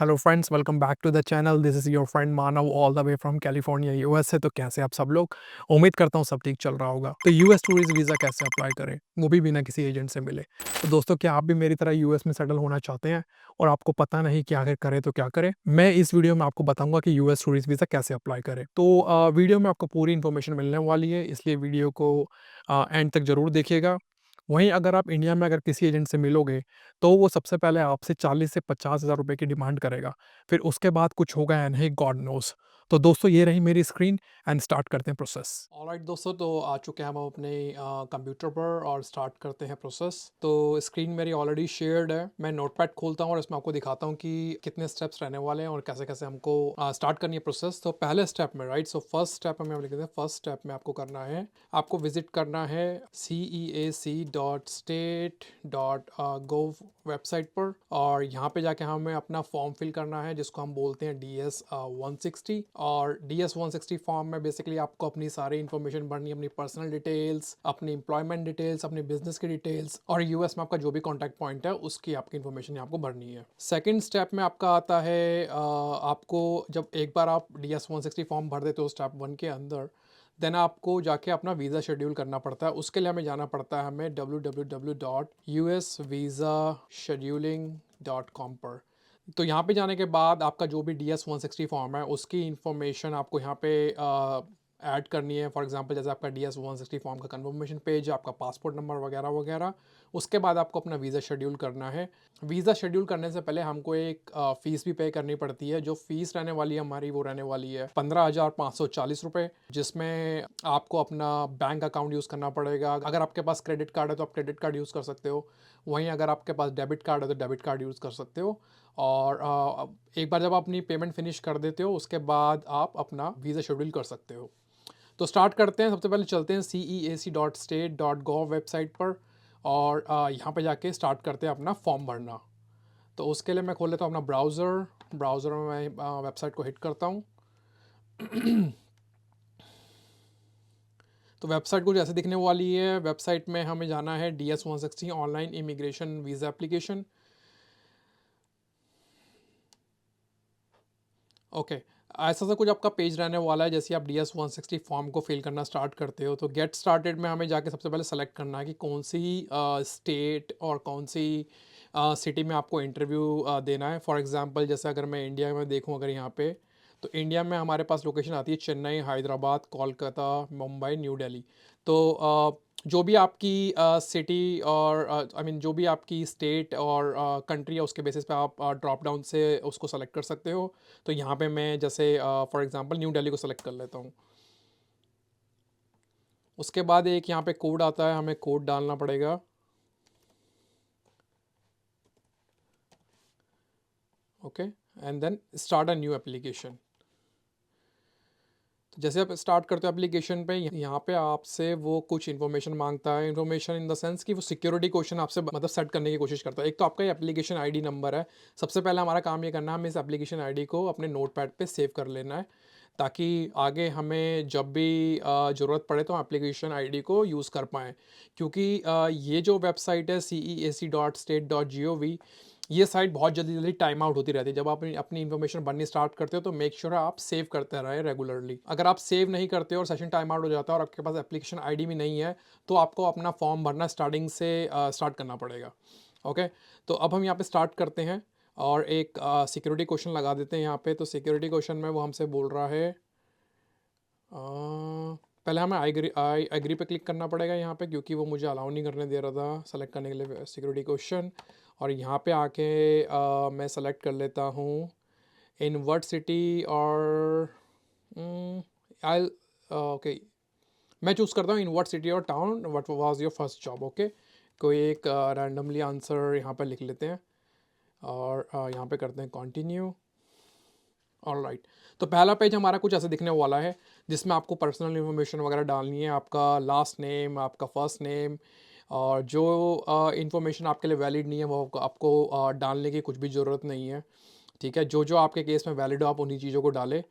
Hello friends, welcome back to the channel. This is your friend Manav all the way from California US से। तो कैसे आप सब लोग? उम्मीद करता हूँ सब ठीक चल रहा होगा। तो यूएस टूरिस्ट वीज़ा कैसे अप्लाई करें, वो भी बिना किसी एजेंट से मिले? तो दोस्तों, क्या आप भी मेरी तरह यूएस में सेटल होना चाहते हैं और आपको पता नहीं कि आखिर करें तो क्या करें? मैं इस वीडियो में आपको बताऊंगा कि यूएस टूरिस्ट वीज़ा कैसे अप्लाई करें। तो वीडियो में आपको पूरी इन्फॉर्मेशन मिलने वाली है, इसलिए वीडियो को एंड तक ज़रूर देखिएगा। वहीं अगर आप इंडिया में अगर किसी एजेंट से मिलोगे, तो वो सबसे पहले आपसे 40 से 50,000 रुपए की डिमांड करेगा। फिर उसके बाद कुछ होगा या नहीं, गॉड नोज़। तो दोस्तों, ये रही मेरी स्क्रीन एंड स्टार्ट करते हैं प्रोसेस। ऑलराइट दोस्तों, तो आ चुके हैं हम अपने कंप्यूटर पर और स्टार्ट करते हैं प्रोसेस। तो स्क्रीन मेरी ऑलरेडी शेयर्ड है। मैं नोटपैड खोलता हूँ और इसमें आपको दिखाता हूँ कि कितने स्टेप्स रहने वाले हैं और कैसे कैसे हमको स्टार्ट करनी है प्रोसेस। तो पहले स्टेप में, राइट, सो फर्स्ट स्टेप में हम लिखते हैं। फर्स्ट स्टेप में आपको करना है, आपको विजिट करना है ceac.state.gov वेबसाइट पर, और यहाँ पे जाके हमें अपना फॉर्म फिल करना है जिसको हम बोलते हैं DS 160। और DS 160 फॉर्म में बेसिकली आपको अपनी सारी इन्फॉर्मेशन भरनी है, अपनी पर्सनल डिटेल्स, अपनी एम्प्लॉयमेंट डिटेल्स, अपनी बिजनेस की डिटेल्स, और यूएस में आपका जो भी कॉन्टैक्ट पॉइंट है उसकी आपकी इन्फॉर्मेशन आपको भरनी है। सेकेंड स्टेप में आपका आता है, आपको जब एक बार आप DS 160 फॉर्म भर देते हो स्टेप 1 के अंदर, देन आपको जाके अपना वीज़ा शेड्यूल करना पड़ता है। उसके लिए हमें जाना पड़ता है हमें www.usvisascheduling.com पर। तो यहाँ पे जाने के बाद आपका जो भी DS 160 फॉर्म है उसकी इन्फॉर्मेशन आपको यहाँ पे ऐड करनी है। फॉर एग्जांपल, जैसे आपका DS 160 फॉर्म का कन्फर्मेशन पेज, आपका पासपोर्ट नंबर वगैरह वगैरह। उसके बाद आपको अपना वीज़ा शेड्यूल करना है। वीज़ा शेड्यूल करने से पहले हमको एक फ़ीस भी पे करनी पड़ती है। जो फ़ीस रहने वाली है हमारी, वो रहने वाली है 15,540 रुपये, जिसमें आपको अपना बैंक अकाउंट यूज़ करना पड़ेगा। अगर आपके पास क्रेडिट कार्ड है तो आप क्रेडिट कार्ड यूज़ कर सकते हो, वहीं अगर आपके पास डेबिट कार्ड है तो डेबिट कार्ड यूज़ कर सकते हो। और एक बार जब आप अपनी पेमेंट फिनिश कर देते हो, उसके बाद आप अपना वीज़ा शेड्यूल कर सकते हो। तो स्टार्ट करते हैं। सबसे पहले चलते हैं ceac.state.gov वेबसाइट पर, और यहाँ पे जाके स्टार्ट करते हैं अपना फॉर्म भरना। तो उसके लिए मैं खोल लेता हूँ अपना ब्राउज़र में मैं वेबसाइट को हिट करता हूँ। तो वेबसाइट कुछ ऐसे दिखने वाली है। वेबसाइट में हमें जाना है DS 160 online immigration visa application. Okay, ऐसा सा कुछ आपका पेज रहने वाला है। जैसे आप DS 160 फॉर्म को फिल करना स्टार्ट करते हो, तो गेट स्टार्टेड में हमें जाके सबसे पहले सेलेक्ट करना है कि कौन सी स्टेट और कौन सी सिटी में आपको इंटरव्यू देना है। फॉर एग्जांपल, जैसे अगर मैं इंडिया में देखूं, अगर यहाँ पे, तो इंडिया में हमारे पास लोकेशन आती है चेन्नई, हैदराबाद, कोलकाता, मुंबई, न्यू दिल्ली। तो जो भी आपकी सिटी और आई मीन जो भी आपकी स्टेट और कंट्री है, उसके बेसिस पे आप ड्रॉप डाउन से उसको सेलेक्ट कर सकते हो। तो यहाँ पे मैं जैसे फॉर एग्जांपल न्यू दिल्ली को सेलेक्ट कर लेता हूँ। उसके बाद एक यहाँ पे कोड आता है, हमें कोड डालना पड़ेगा। Okay, and then start a new application. तो जैसे आप स्टार्ट करते हो एप्लीकेशन पे, यहाँ पे आपसे वो कुछ इन्फॉर्मेशन मांगता है। इन्फॉर्मेशन इन द सेंस कि वो सिक्योरिटी क्वेश्चन आपसे मतलब सेट करने की कोशिश करता है। एक तो आपका ये एप्लीकेशन आईडी नंबर है। सबसे पहले हमारा काम ये करना है, हमें इस एप्लीकेशन आईडी को अपने नोटपैड पे सेव कर लेना है, ताकि आगे हमें जब भी ज़रूरत पड़े तो हम एप्लीकेशन आईडी को यूज़ कर पाएँ। क्योंकि ये जो वेबसाइट है ceac.state.gov, ये साइट बहुत जल्दी जल्दी टाइम आउट होती रहती है। जब आप अपनी इन्फॉर्मेशन भरनी स्टार्ट करते हो, तो मेक श्योर आप सेव करते रहे रेगुलरली। अगर आप सेव नहीं करते हो और सेशन टाइम आउट हो जाता है और आपके पास एप्लीकेशन आईडी भी नहीं है, तो आपको अपना फॉर्म भरना स्टार्टिंग से स्टार्ट करना पड़ेगा। ओके, तो अब हम यहाँ पे स्टार्ट करते हैं और एक सिक्योरिटी क्वेश्चन लगा देते हैं यहाँ पे। तो सिक्योरिटी क्वेश्चन में वो हमसे बोल रहा है, पहले हमें आई एग्री पे क्लिक करना पड़ेगा यहाँ पे, क्योंकि वो मुझे अलाउ नहीं करने दे रहा था सेलेक्ट करने के लिए सिक्योरिटी क्वेश्चन। और यहाँ पे आके मैं सेलेक्ट कर लेता हूँ इन व्हाट सिटी, और आई ओके, मैं चूज़ करता हूँ इन व्हाट सिटी और town what was your first job. Okay, कोई एक रैंडमली आंसर यहाँ पर लिख लेते हैं और यहाँ पे करते हैं कंटिन्यू। ऑलराइट, तो पहला पेज हमारा कुछ ऐसे दिखने वाला है, जिसमें आपको पर्सनल इन्फॉर्मेशन वगैरह डालनी है। आपका लास्ट नेम, आपका फर्स्ट नेम, और जो इन्फॉर्मेशन आपके लिए वैलिड नहीं है वो आपको डालने की कुछ भी ज़रूरत नहीं है। ठीक है, जो जो आपके केस में वैलिड हो आप उन्हीं चीज़ों को डालें।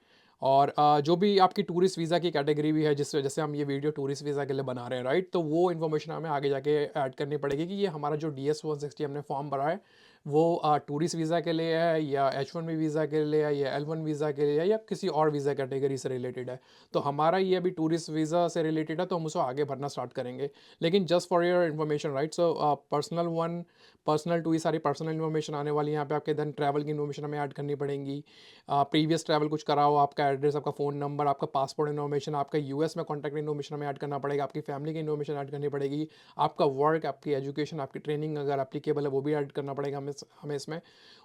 और जो भी आपकी टूरिस्ट वीज़ा की कैटेगरी भी है, जिस वजह से हम ये वीडियो टूरिस्ट वीज़ा के लिए बना रहे हैं, राइट, तो वो इन्फॉर्मेशन हमें आगे जाके ऐड करनी पड़ेगी कि ये हमारा जो DS 160 हमने फॉर्म भरा है, वो टूरिस्ट वीज़ा के लिए है या H1B वीज़ा के लिए है या L1 वीज़ा के लिए है या किसी और वीज़ा कैटेगरी से रिलेटेड है। तो हमारा ये अभी टूरिस्ट वीज़ा से रिलेटेड है, तो हम उसको आगे भरना स्टार्ट करेंगे। लेकिन just for your information, right, so personal 1, personal 2, ये सारी पर्सनल इन्फॉर्मेशन आने वाली है यहाँ पे आपके। देन ट्रैवल की इन्फॉर्मेशन हमें ऐड करनी पड़ेगी। प्रीवियस ट्रैवल कुछ करा हो, आपका एड्रेस, आपका फ़ोन नंबर, आपका पासपोर्ट इन्फॉर्मेशन, आपका यूएस में कॉन्टैक्ट इन्फॉर्मेशन हमें ऐड करना पड़ेगा, आपकी फैमिली की इन्फॉर्मेशन ऐड करनी पड़ेगी, आपका वर्क, आपकी एजुकेशन, आपकी ट्रेनिंग अगर एप्लीकेबल है वो भी ऐड करना पड़ेगा हमें इसमें।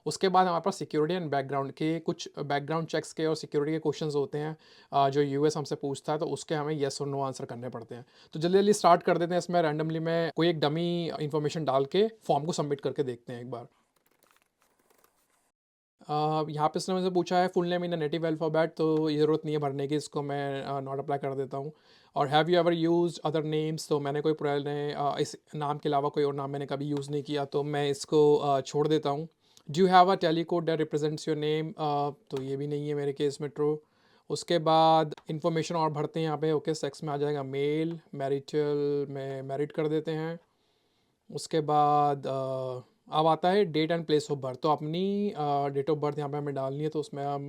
उसके बाद हमारे पास सिक्योरिटी एंड बैकग्राउंड के कुछ बैकग्राउंड चेक्स के और सिक्योरिटी के क्वेश्चंस होते हैं, जो यूएस हमसे पूछता है, तो उसके हमें येस और नो आंसर करने पड़ते हैं। तो जल्दी जल्दी स्टार्ट कर देते हैं। इसमें रैंडमली मैं कोई एक डमी इन्फॉर्मेशन डाल के फॉर्म को सबमिट करके देखते हैं एक बार। यहाँ पे इसने मुझसे पूछा है full name in native alphabet, तो ये ज़रूरत नहीं है भरने की, इसको मैं नॉट अप्लाई कर देता हूँ। और have you ever used other names, तो मैंने कोई पुराने इस नाम के अलावा कोई और नाम मैंने कभी यूज़ नहीं किया, तो मैं इसको छोड़ देता हूँ। Do you have a tele code that represents your name, तो ये भी नहीं है मेरे केस में ट्रू। उसके बाद इन्फॉर्मेशन और भरते हैं यहाँ पे। ओके, सेक्स में आ जाएगा मेल, मैरिटल में मैरिड कर देते हैं। उसके बाद अब आता है date and place of birth, तो अपनी डेट ऑफ बर्थ यहाँ पे हमें डालनी है, तो उसमें हम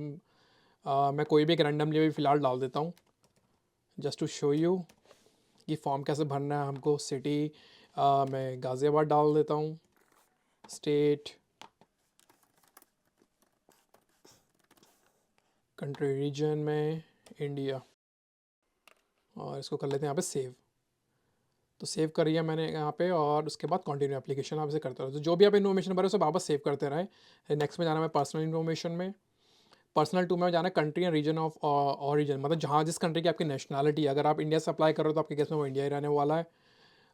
मैं कोई भी एक रैंडमली अभी फ़िलहाल डाल देता हूँ, जस्ट टू शो यू कि फॉर्म कैसे भरना है हमको। सिटी मैं गाज़ियाबाद डाल देता हूँ, स्टेट, कंट्री, रीजन में इंडिया, और इसको कर लेते हैं यहाँ पे सेव। तो सेव करी है मैंने यहाँ पे, और उसके बाद कंटिन्यू एप्लीकेशन आप इसे करते रहो। तो जो भी आप इन्फॉर्मेशन भरे सब वापस सेव करते रहें। नेक्स्ट में जाना है पर्सनल इन्फॉर्मेशन में। पर्सनल 2 में जाना है country and region of origin, मतलब जहाँ जिस कंट्री की आपकी नेशनलिटी, अगर आप इंडिया से अप्लाई कर रहे हो तो आपके केस में वो इंडिया ही रहने वाला है।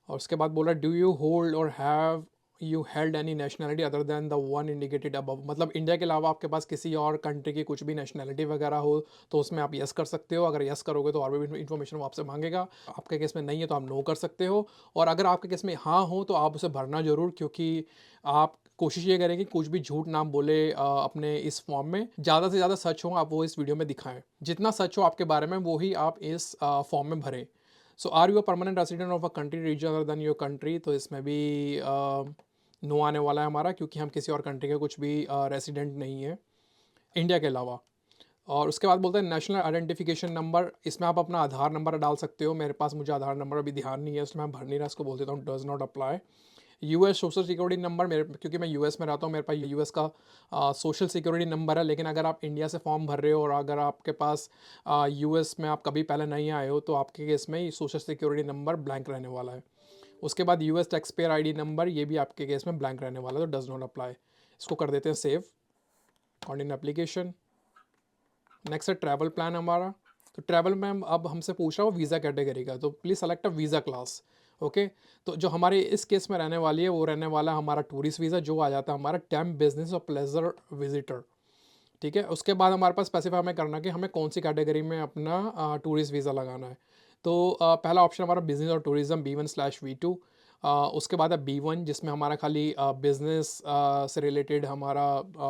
और उसके बाद बोला डू यू होल्ड और have you held any nationality other than the one indicated above, मतलब इंडिया के अलावा आपके पास किसी और कंट्री की कुछ भी नेशनलिटी वगैरह हो तो उसमें आप यस कर सकते हो। अगर यस करोगे तो और भी इन्फॉर्मेशन वो आपसे मांगेगा। आपके केस में नहीं है तो आप नो कर सकते हो। और अगर आपके केस में हाँ हो तो आप उसे भरना ज़रूर, क्योंकि आप कोशिश ये करें कि कुछ भी झूठ ना बोले अपने इस फॉर्म में। ज़्यादा से ज़्यादा सच हो आप वो इस वीडियो में दिखाएं, जितना सच हो आपके बारे में वो ही आप इस फॉर्म में भरें। So are you a permanent resident of a country region other than your country, तो इसमें भी नो आने वाला है हमारा, क्योंकि हम किसी और कंट्री के कुछ भी रेसिडेंट नहीं है इंडिया के अलावा। और उसके बाद बोलते हैं नेशनल आइडेंटिफिकेशन नंबर, इसमें आप अपना आधार नंबर डाल सकते हो। मेरे पास मुझे आधार नंबर अभी ध्यान नहीं है, इसमें मैं भर नहीं रहा, इसको बोल देता हूँ does not apply. US social security number, मेरे क्योंकि मैं यूएस में रहता हूँ, मेरे पास यूएस का सोशल सिक्योरिटी नंबर है। लेकिन अगर आप इंडिया से फॉर्म भर रहे हो और अगर आपके पास यूएस में आप कभी पहले नहीं आए हो तो आपके केस में सोशल सिक्योरिटी नंबर ब्लैंक रहने वाला है। उसके बाद US tax payer ID number, ये भी आपके केस में ब्लैंक रहने वाला है, तो डज नॉट अप्लाई। इसको कर देते हैं सेव, कंटिन्यू एप्लीकेशन। नेक्स्ट है ट्रैवल प्लान हमारा। तो ट्रैवल में अब हमसे पूछ रहा हूँ वीज़ा कैटेगरी का, तो please select a visa class. Okay, तो जो हमारे इस केस में रहने वाली है वो रहने वाला हमारा टूरिस्ट वीज़ा, जो आ जाता है हमारा टेम्प बिजनेस और प्लेजर विजिटर। ठीक है, उसके बाद हमारे पास स्पेसिफाई हमें करना कि हमें कौन सी कैटेगरी में अपना टूरिस्ट वीज़ा लगाना है। तो पहला ऑप्शन हमारा बिजनेस और टूरिज्म B1/V2। उसके बाद है B1 जिसमें हमारा खाली बिजनेस से रिलेटेड हमारा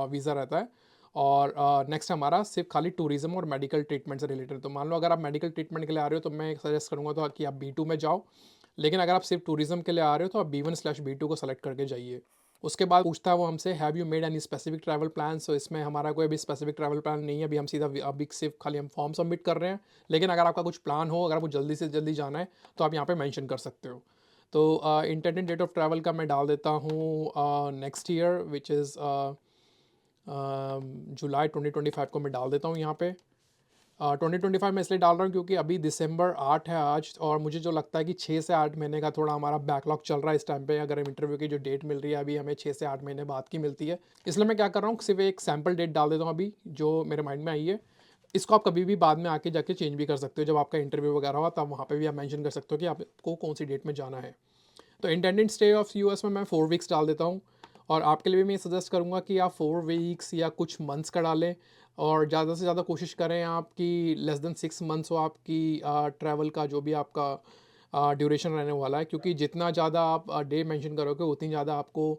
वीज़ा रहता है। और नेक्स्ट हमारा सिर्फ खाली टूरिज्म और मेडिकल ट्रीटमेंट से रिलेटेड। तो मान लो अगर आप मेडिकल ट्रीटमेंट के लिए आ रहे हो तो मैं सजेस्ट करूँगा तो कि आप B2 में जाओ। लेकिन अगर आप सिर्फ टूरिज्म के लिए आ रहे हो तो आप B1/B2 को सेलेक्ट करके जाइए। उसके बाद पूछता है वो हमसे have you made any specific travel plan, so इसमें हमारा कोई अभी स्पेसिफिक ट्रैवल प्लान नहीं है। अभी हम सीधा अभी सिर्फ खाली हम फॉर्म सबमिट कर रहे हैं। लेकिन अगर आपका कुछ प्लान हो, अगर आपको जल्दी से जल्दी जाना है तो आप यहाँ पे मेंशन कर सकते हो। तो इंटेंडेड डेट ऑफ ट्रैवल का मैं डाल देता हूँ नेक्स्ट ईयर विच इज़ जुलाई 2025 को मैं डाल देता हूँ यहाँ पे। 2025 में इसलिए डाल रहा हूँ क्योंकि अभी दिसंबर 8 है आज, और मुझे जो लगता है कि 6 से 8 महीने का थोड़ा हमारा बैकलॉग चल रहा है इस टाइम पे। अगर इंटरव्यू की जो डेट मिल रही है अभी हमें 6 से 8 महीने बाद की मिलती है। इसलिए मैं क्या कर रहा हूँ, सिर्फ एक सैम्पल डेट डाल देता हूँ अभी जो मेरे माइंड में आई है। इसको आप कभी भी बाद में आके जाके चेंज भी कर सकते हो, जब आपका इंटरव्यू वगैरह हो तब वहाँ पे भी आप मेंशन कर सकते हो कि आपको कौन सी डेट में जाना है। तो इंटेंडेड स्टे ऑफ यूएस में मैं 4 वीक्स डाल देता हूँ। और आपके लिए भी मैं सजेस्ट करूँगा कि आप 4 वीक्स या कुछ मंथ्स का डालें, और ज़्यादा से ज़्यादा कोशिश करें आपकी लेस देन 6 मंथ्स हो आपकी ट्रैवल का जो भी आपका ड्यूरेशन रहने वाला है। क्योंकि जितना ज़्यादा आप डे मेंशन करोगे उतनी ज़्यादा आपको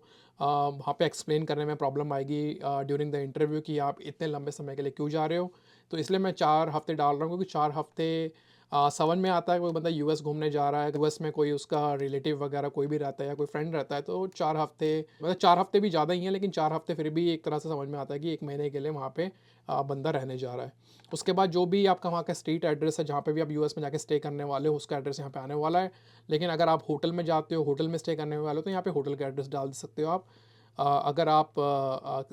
वहाँ पे एक्सप्लेन करने में प्रॉब्लम आएगी ड्यूरिंग द इंटरव्यू कि आप इतने लंबे समय के लिए क्यों जा रहे हो। तो इसलिए मैं 4 हफ्ते डाल रहा हूँ, क्योंकि 4 हफ्ते समझ में आता है कोई बंदा यूएस घूमने जा रहा है, यूएस में कोई उसका रिलेटिव वगैरह कोई भी रहता है या कोई फ्रेंड रहता है, तो 4 हफ्ते, मतलब 4 हफ्ते भी ज़्यादा ही हैं, लेकिन 4 हफ्ते फिर भी एक तरह से समझ में आता है कि 1 महीने के लिए वहाँ पे बंदा रहने जा रहा है। उसके बाद जो भी आपका वहाँ का स्ट्रीट एड्रेस है, जहाँ पे भी आप यूएस में जाके स्टे करने वाले हो, उसका एड्रेस यहाँ पे आने वाला है। लेकिन अगर आप होटल में जाते हो, होटल में स्टे करने वाले हो, तो यहाँ पे होटल का एड्रेस डाल सकते हो आप। अगर आप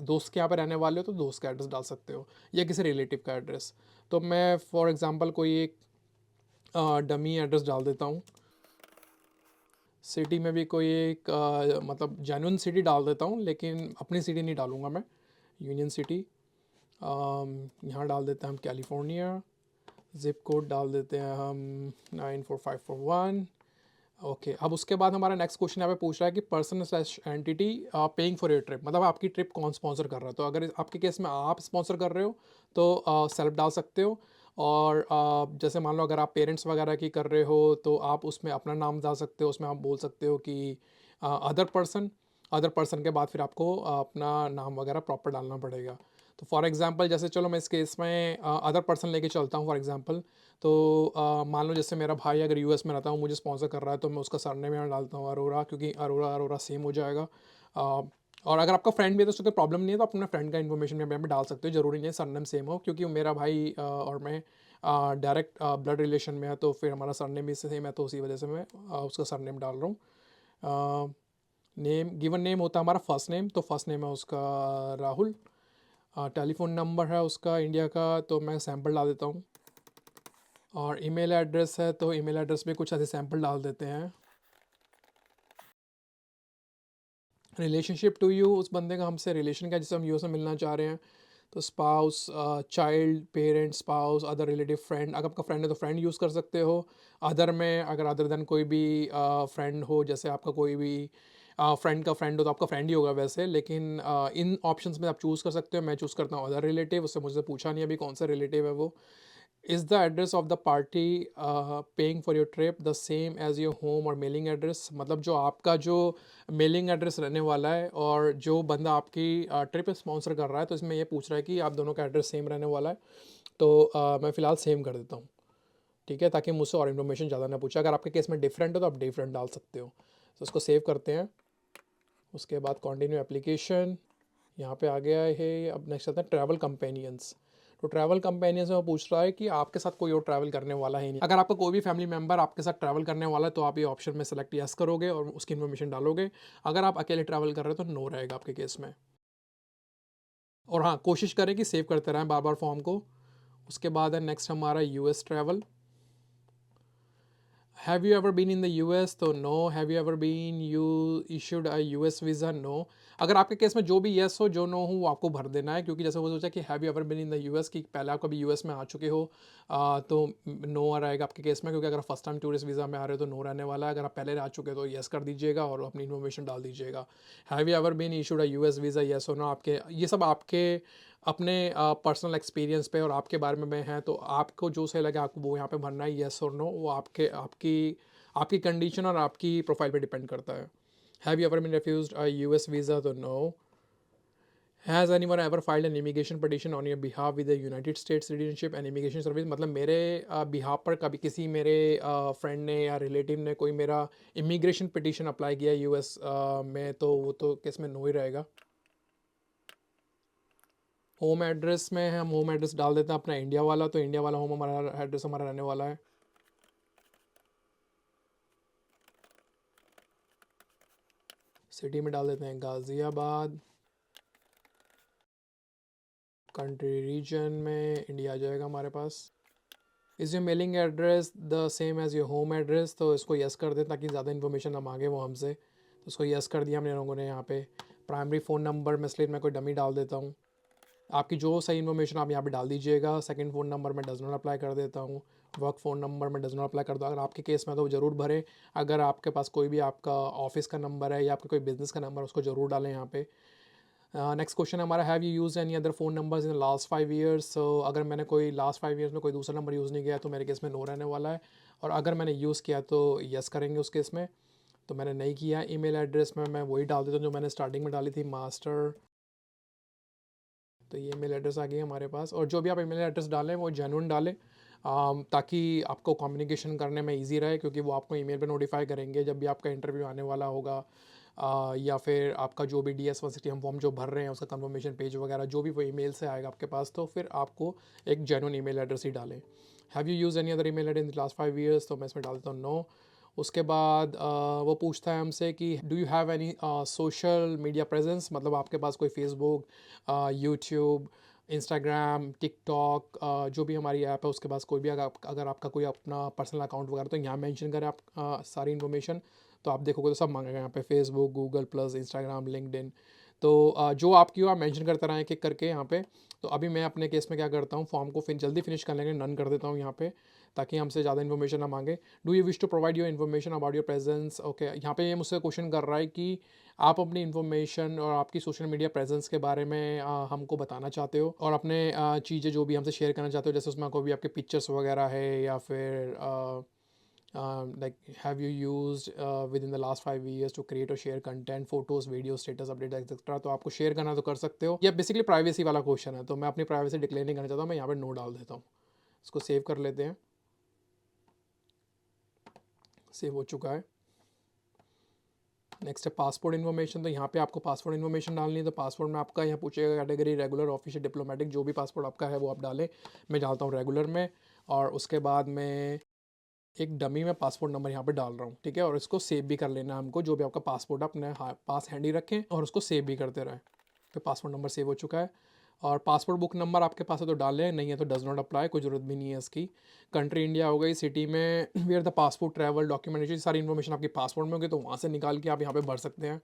दोस्त के यहाँ पे रहने वाले हो तो दोस्त का एड्रेस डाल सकते हो, या किसी रिलेटिव का एड्रेस। तो मैं फॉर एग्ज़ाम्पल कोई एक डमी एड्रेस डाल देता हूँ। सिटी में भी कोई एक मतलब जेन्युइन सिटी डाल देता हूँ, लेकिन अपनी सिटी नहीं डालूँगा मैं, यूनियन सिटी। यहाँ डाल देते हैं हम कैलिफोर्निया। ज़िप कोड डाल देते हैं हम 94541। ओके, अब उसके बाद हमारा नेक्स्ट क्वेश्चन यहाँ पे पूछ रहा है कि person slash entity paying for your trip, मतलब आपकी ट्रिप कौन स्पॉन्सर कर रहा है। तो अगर आपके केस में आप स्पॉन्सर कर रहे हो तो सेल्फ डाल सकते हो। और जैसे मान लो अगर आप पेरेंट्स वगैरह की कर रहे हो तो आप उसमें अपना नाम डाल सकते हो, उसमें आप बोल सकते हो कि अदर पर्सन के बाद फिर आपको अपना नाम वगैरह प्रॉपर डालना पड़ेगा। तो फॉर एग्जांपल जैसे चलो मैं इस केस में अदर पर्सन लेके चलता हूँ फॉर एग्जांपल। तो मान लो जैसे मेरा भाई अगर यूएस में रहता हूँ, मुझे स्पॉन्सर कर रहा है, तो मैं उसका सरनेम यहाँ डालता हूँ अरोरा, क्योंकि अरोरा अरोरा सेम हो जाएगा। और अगर आपका फ्रेंड भी है तो उसको कोई प्रॉब्लम नहीं है, तो आप अपने फ्रेंड का इन्फॉर्मेशन भी यहाँ पे डाल सकते हो, ज़रूरी नहीं है सरनेम सेम हो, क्योंकि मेरा भाई और मैं डायरेक्ट ब्लड रिलेशन में है, तो फिर हमारा सरनेम भी सेम है, तो उसी वजह से मैं उसका सरनेम डाल रहा हूँ। नेम, गिवन नेम होता है हमारा फर्स्ट नेम, तो फर्स्ट नेम है उसका राहुल। टेलीफोन नंबर है उसका इंडिया का, तो मैं सैंपल डाल देता हूँ। और ईमेल एड्रेस है, तो ईमेल एड्रेस पे कुछ ऐसे सैंपल डाल देते हैं। रिलेशनशिप टू यू, उस बंदे का हमसे रिलेशन क्या जिससे हम यू से मिलना चाह रहे हैं। तो spouse, child, parent, spouse, other relative, friend. अगर आपका फ्रेंड है तो फ्रेंड यूज़ कर सकते हो। अदर में अगर अदर देन कोई भी फ्रेंड हो, जैसे आपका कोई भी फ्रेंड का फ्रेंड हो तो आपका फ्रेंड ही होगा वैसे, लेकिन इन ऑप्शंस में आप चूज़ कर सकते हो। मैं चूज़ करता हूँ अदर रिलेटिव, उससे मुझसे पूछा नहीं अभी कौन सा रिलेटिव है वो। Is the address of the party paying for your trip the same as your home or mailing address, मतलब जो आपका जो मेलिंग एड्रेस रहने वाला है और जो बंदा आपकी ट्रिप स्पॉन्सर कर रहा है, तो इसमें ये पूछ रहा है कि आप दोनों का एड्रेस सेम रहने वाला है। तो मैं फ़िलहाल सेम कर देता हूँ, ठीक है, ताकि मुझसे और इन्फॉर्मेशन ज़्यादा ना पूछे। अगर आपके केस में डिफरेंट हो तो आप डिफरेंट डाल सकते हो। तो उसको सेव करते हैं। उसके बाद कंटिन्यू एप्लीकेशन, यहाँ पे आ गया है। अब नेक्स्ट आता है ट्रैवल कंपेनियंस। तो ट्रैवल कंपेनियंस में वो पूछ रहा है कि आपके साथ कोई और ट्रैवल करने वाला है नहीं। अगर आपका कोई भी फैमिली मेम्बर आपके साथ ट्रैवल करने वाला है तो आप ये ऑप्शन में सेलेक्ट यस करोगे और उसकी इन्फॉर्मेशन डालोगे। अगर आप अकेले ट्रैवल कर रहे हो तो नो रहेगा आपके केस में। और हाँ, कोशिश करें कि सेव करते रहें बार बार फॉर्म को। उसके बाद है नेक्स्ट हमारा US travel. Have you ever been in the US, तो no. Have you ever been you issued a US visa, no. अगर आपके केस में जो भी येस हो जो नो हो वो आपको भर देना है, क्योंकि जैसे वो सोचा कि have you ever been in the US, कि पहले आप कभी यूएस में आ चुके हो, तो नो आ रहेगा आपके केस में, क्योंकि अगर फर्स्ट टाइम टूरिस्ट वीज़ा में आ रहे हो तो नो रहने वाला है। अगर आप पहले आ चुके हो तो येस कर दीजिएगा और अपनी इन्फॉर्मेशन डाल दीजिएगा। Have you ever been issued a US visa, yes हो नो। आपके ये सब आपके अपने पर्सनल एक्सपीरियंस पे और आपके बारे में है, तो आपको जो सही लगे आपको वो यहाँ पे भरना है, येस और नो। वो आपके आपकी आपकी कंडीशन और आपकी प्रोफाइल पे डिपेंड करता है। Have you ever been refused a US visa, तो no. Has anyone ever filed an immigration petition on your behalf with the United States citizenship and immigration service, मतलब मेरे बिहाफ पर कभी किसी मेरे फ्रेंड ने या रिलेटिव ने कोई मेरा इमिग्रेशन पिटीशन अप्लाई किया यूएस में, तो वो तो केस में नो ही रहेगा। होम एड्रेस में हम होम एड्रेस डाल देते हैं अपना इंडिया वाला, तो इंडिया वाला होम हमारा एड्रेस हमारा रहने वाला है। सिटी में डाल देते हैं गाज़ियाबाद। कंट्री रीजन में इंडिया आ जाएगा हमारे पास। Is your mailing address the same as your home address, तो इसको यस कर दें ताकि ज़्यादा इन्फॉर्मेशन ना मांगे वो हमसे। तो इसको यस कर दिया हमने लोगों ने यहाँ पे। प्राइमरी फ़ोन नंबर में इसलिए मैं कोई डमी डाल देता हूँ। आपकी जो सही इन्फॉर्मेशन आप यहाँ पे डाल दीजिएगा। सेकंड फ़ोन नंबर में डज नॉट अप्लाई कर देता हूँ। वर्क फ़ोन नंबर में डज नॉट अप्लाई कर दो। अगर आपके केस में तो ज़रूर भरें। अगर आपके पास कोई भी आपका ऑफिस का नंबर है या आपका कोई बिज़नेस का नंबर, उसको ज़रूर डालें यहाँ पे। नेक्स्ट क्वेश्चन हमारा, have you use any other phone numbers in last 5 years. So अगर मैंने कोई लास्ट 5 ईयर्स में कोई दूसरा नंबर यूज़ नहीं किया तो मेरे केस में नो रहने वाला है। और अगर मैंने यूज़ किया तो यस करेंगे उस केस में। तो मैंने नहीं किया। ईमेल एड्रेस में मैं वही डाल देता हूँ जो मैंने स्टार्टिंग में डाली थी, मास्टर। तो ये ईमेल एड्रेस आ गई हमारे पास। और जो भी आप ईमेल एड्रेस डालें वो जेन्युइन डालें। ताकि आपको कम्युनिकेशन करने में ईजी रहे, क्योंकि वो आपको ईमेल पे नोटिफाई करेंगे जब भी आपका इंटरव्यू आने वाला होगा। या फिर आपका जो भी DS-160 हम फॉर्म जो भर रहे हैं उसका कंफर्मेशन पेज वगैरह जो भी वो ईमेल से आएगा आपके पास, तो फिर आपको एक जेन्युइन ईमेल एड्रेस ही डालें। Have you use any other email address in the last 5 years, तो मैं इसमें डाल देता हूँ नो। उसके बाद वो पूछता है हमसे कि do you have any social media presence, मतलब आपके पास कोई फेसबुक, यूट्यूब, इंस्टाग्राम, टिकटॉक, जो भी हमारी ऐप है उसके पास कोई भी अगर आपका कोई अपना पर्सनल अकाउंट वगैरह, तो यहाँ मेंशन करें आप सारी इन्फॉर्मेशन। तो आप देखोगे तो सब मांगेगा यहाँ पे, Facebook, Google plus, Instagram, LinkedIn. तो जो आपकी हो आप मेंशन करते रहें एक एक करके यहाँ पे। तो अभी मैं अपने केस में क्या करता हूँ, फॉर्म को फिर जल्दी फिनिश कर लेंगे, नन कर देता हूँ यहाँ पे, ताकि हमसे ज़्यादा इन्फॉर्मेशन ना मांगे। Do you wish to provide your information about your presence, okay. यहाँ पे ये मुझसे क्वेश्चन कर रहा है कि आप अपनी इन्फॉर्मेशन और आपकी सोशल मीडिया प्रेजेंस के बारे में हमको बताना चाहते हो, और अपने चीज़ें जो भी हमसे शेयर करना चाहते हो, जैसे उसमें कोई भी आपके पिक्चर्स वगैरह है, या फिर like have you used within the last 5 years to create or share content, photos, videos, status update etc, तो आपको शेयर करना तो कर सकते हो। ये बेसिकली प्राइवेसी वाला क्वेश्चन है, तो मैं अपनी प्राइवेसी डिक्लेयर नहीं करना चाहता हूँ, मैं यहाँ पे नो डाल देता हूँ। इसको सेव कर लेते हैं। सेव हो चुका है। नेक्स्ट है पासपोर्ट इन्फॉर्मेशन, तो यहाँ पे आपको पासपोर्ट इन्फॉर्मेशन डालनी है। तो पासपोर्ट में आपका यहाँ पूछेगा कैटेगरी रेगुलर, ऑफिशियल, डिप्लोमेटिक, जो भी पासपोर्ट आपका है वो आप डालें। मैं डालता हूँ रेगुलर में, और उसके बाद में एक डमी में पासपोर्ट नंबर यहाँ पे डाल रहा हूँ, ठीक है। और इसको सेव भी कर लेना है हमको, जो भी आपका पासपोर्ट अपने पास हैंडी रखें और उसको सेव भी करते रहें। तो पासपोर्ट नंबर सेव हो चुका है। और पासपोर्ट बुक नंबर आपके पास है तो डाल लें, नहीं है तो डज नॉट अप्लाई, कोई ज़रूरत भी नहीं है इसकी। कंट्री इंडिया हो गई, सिटी में where the passport travel documentation, सारी इन्फॉर्मेशन आपकी पासपोर्ट में होगी, तो वहाँ से निकाल के आप यहाँ पे भर सकते हैं।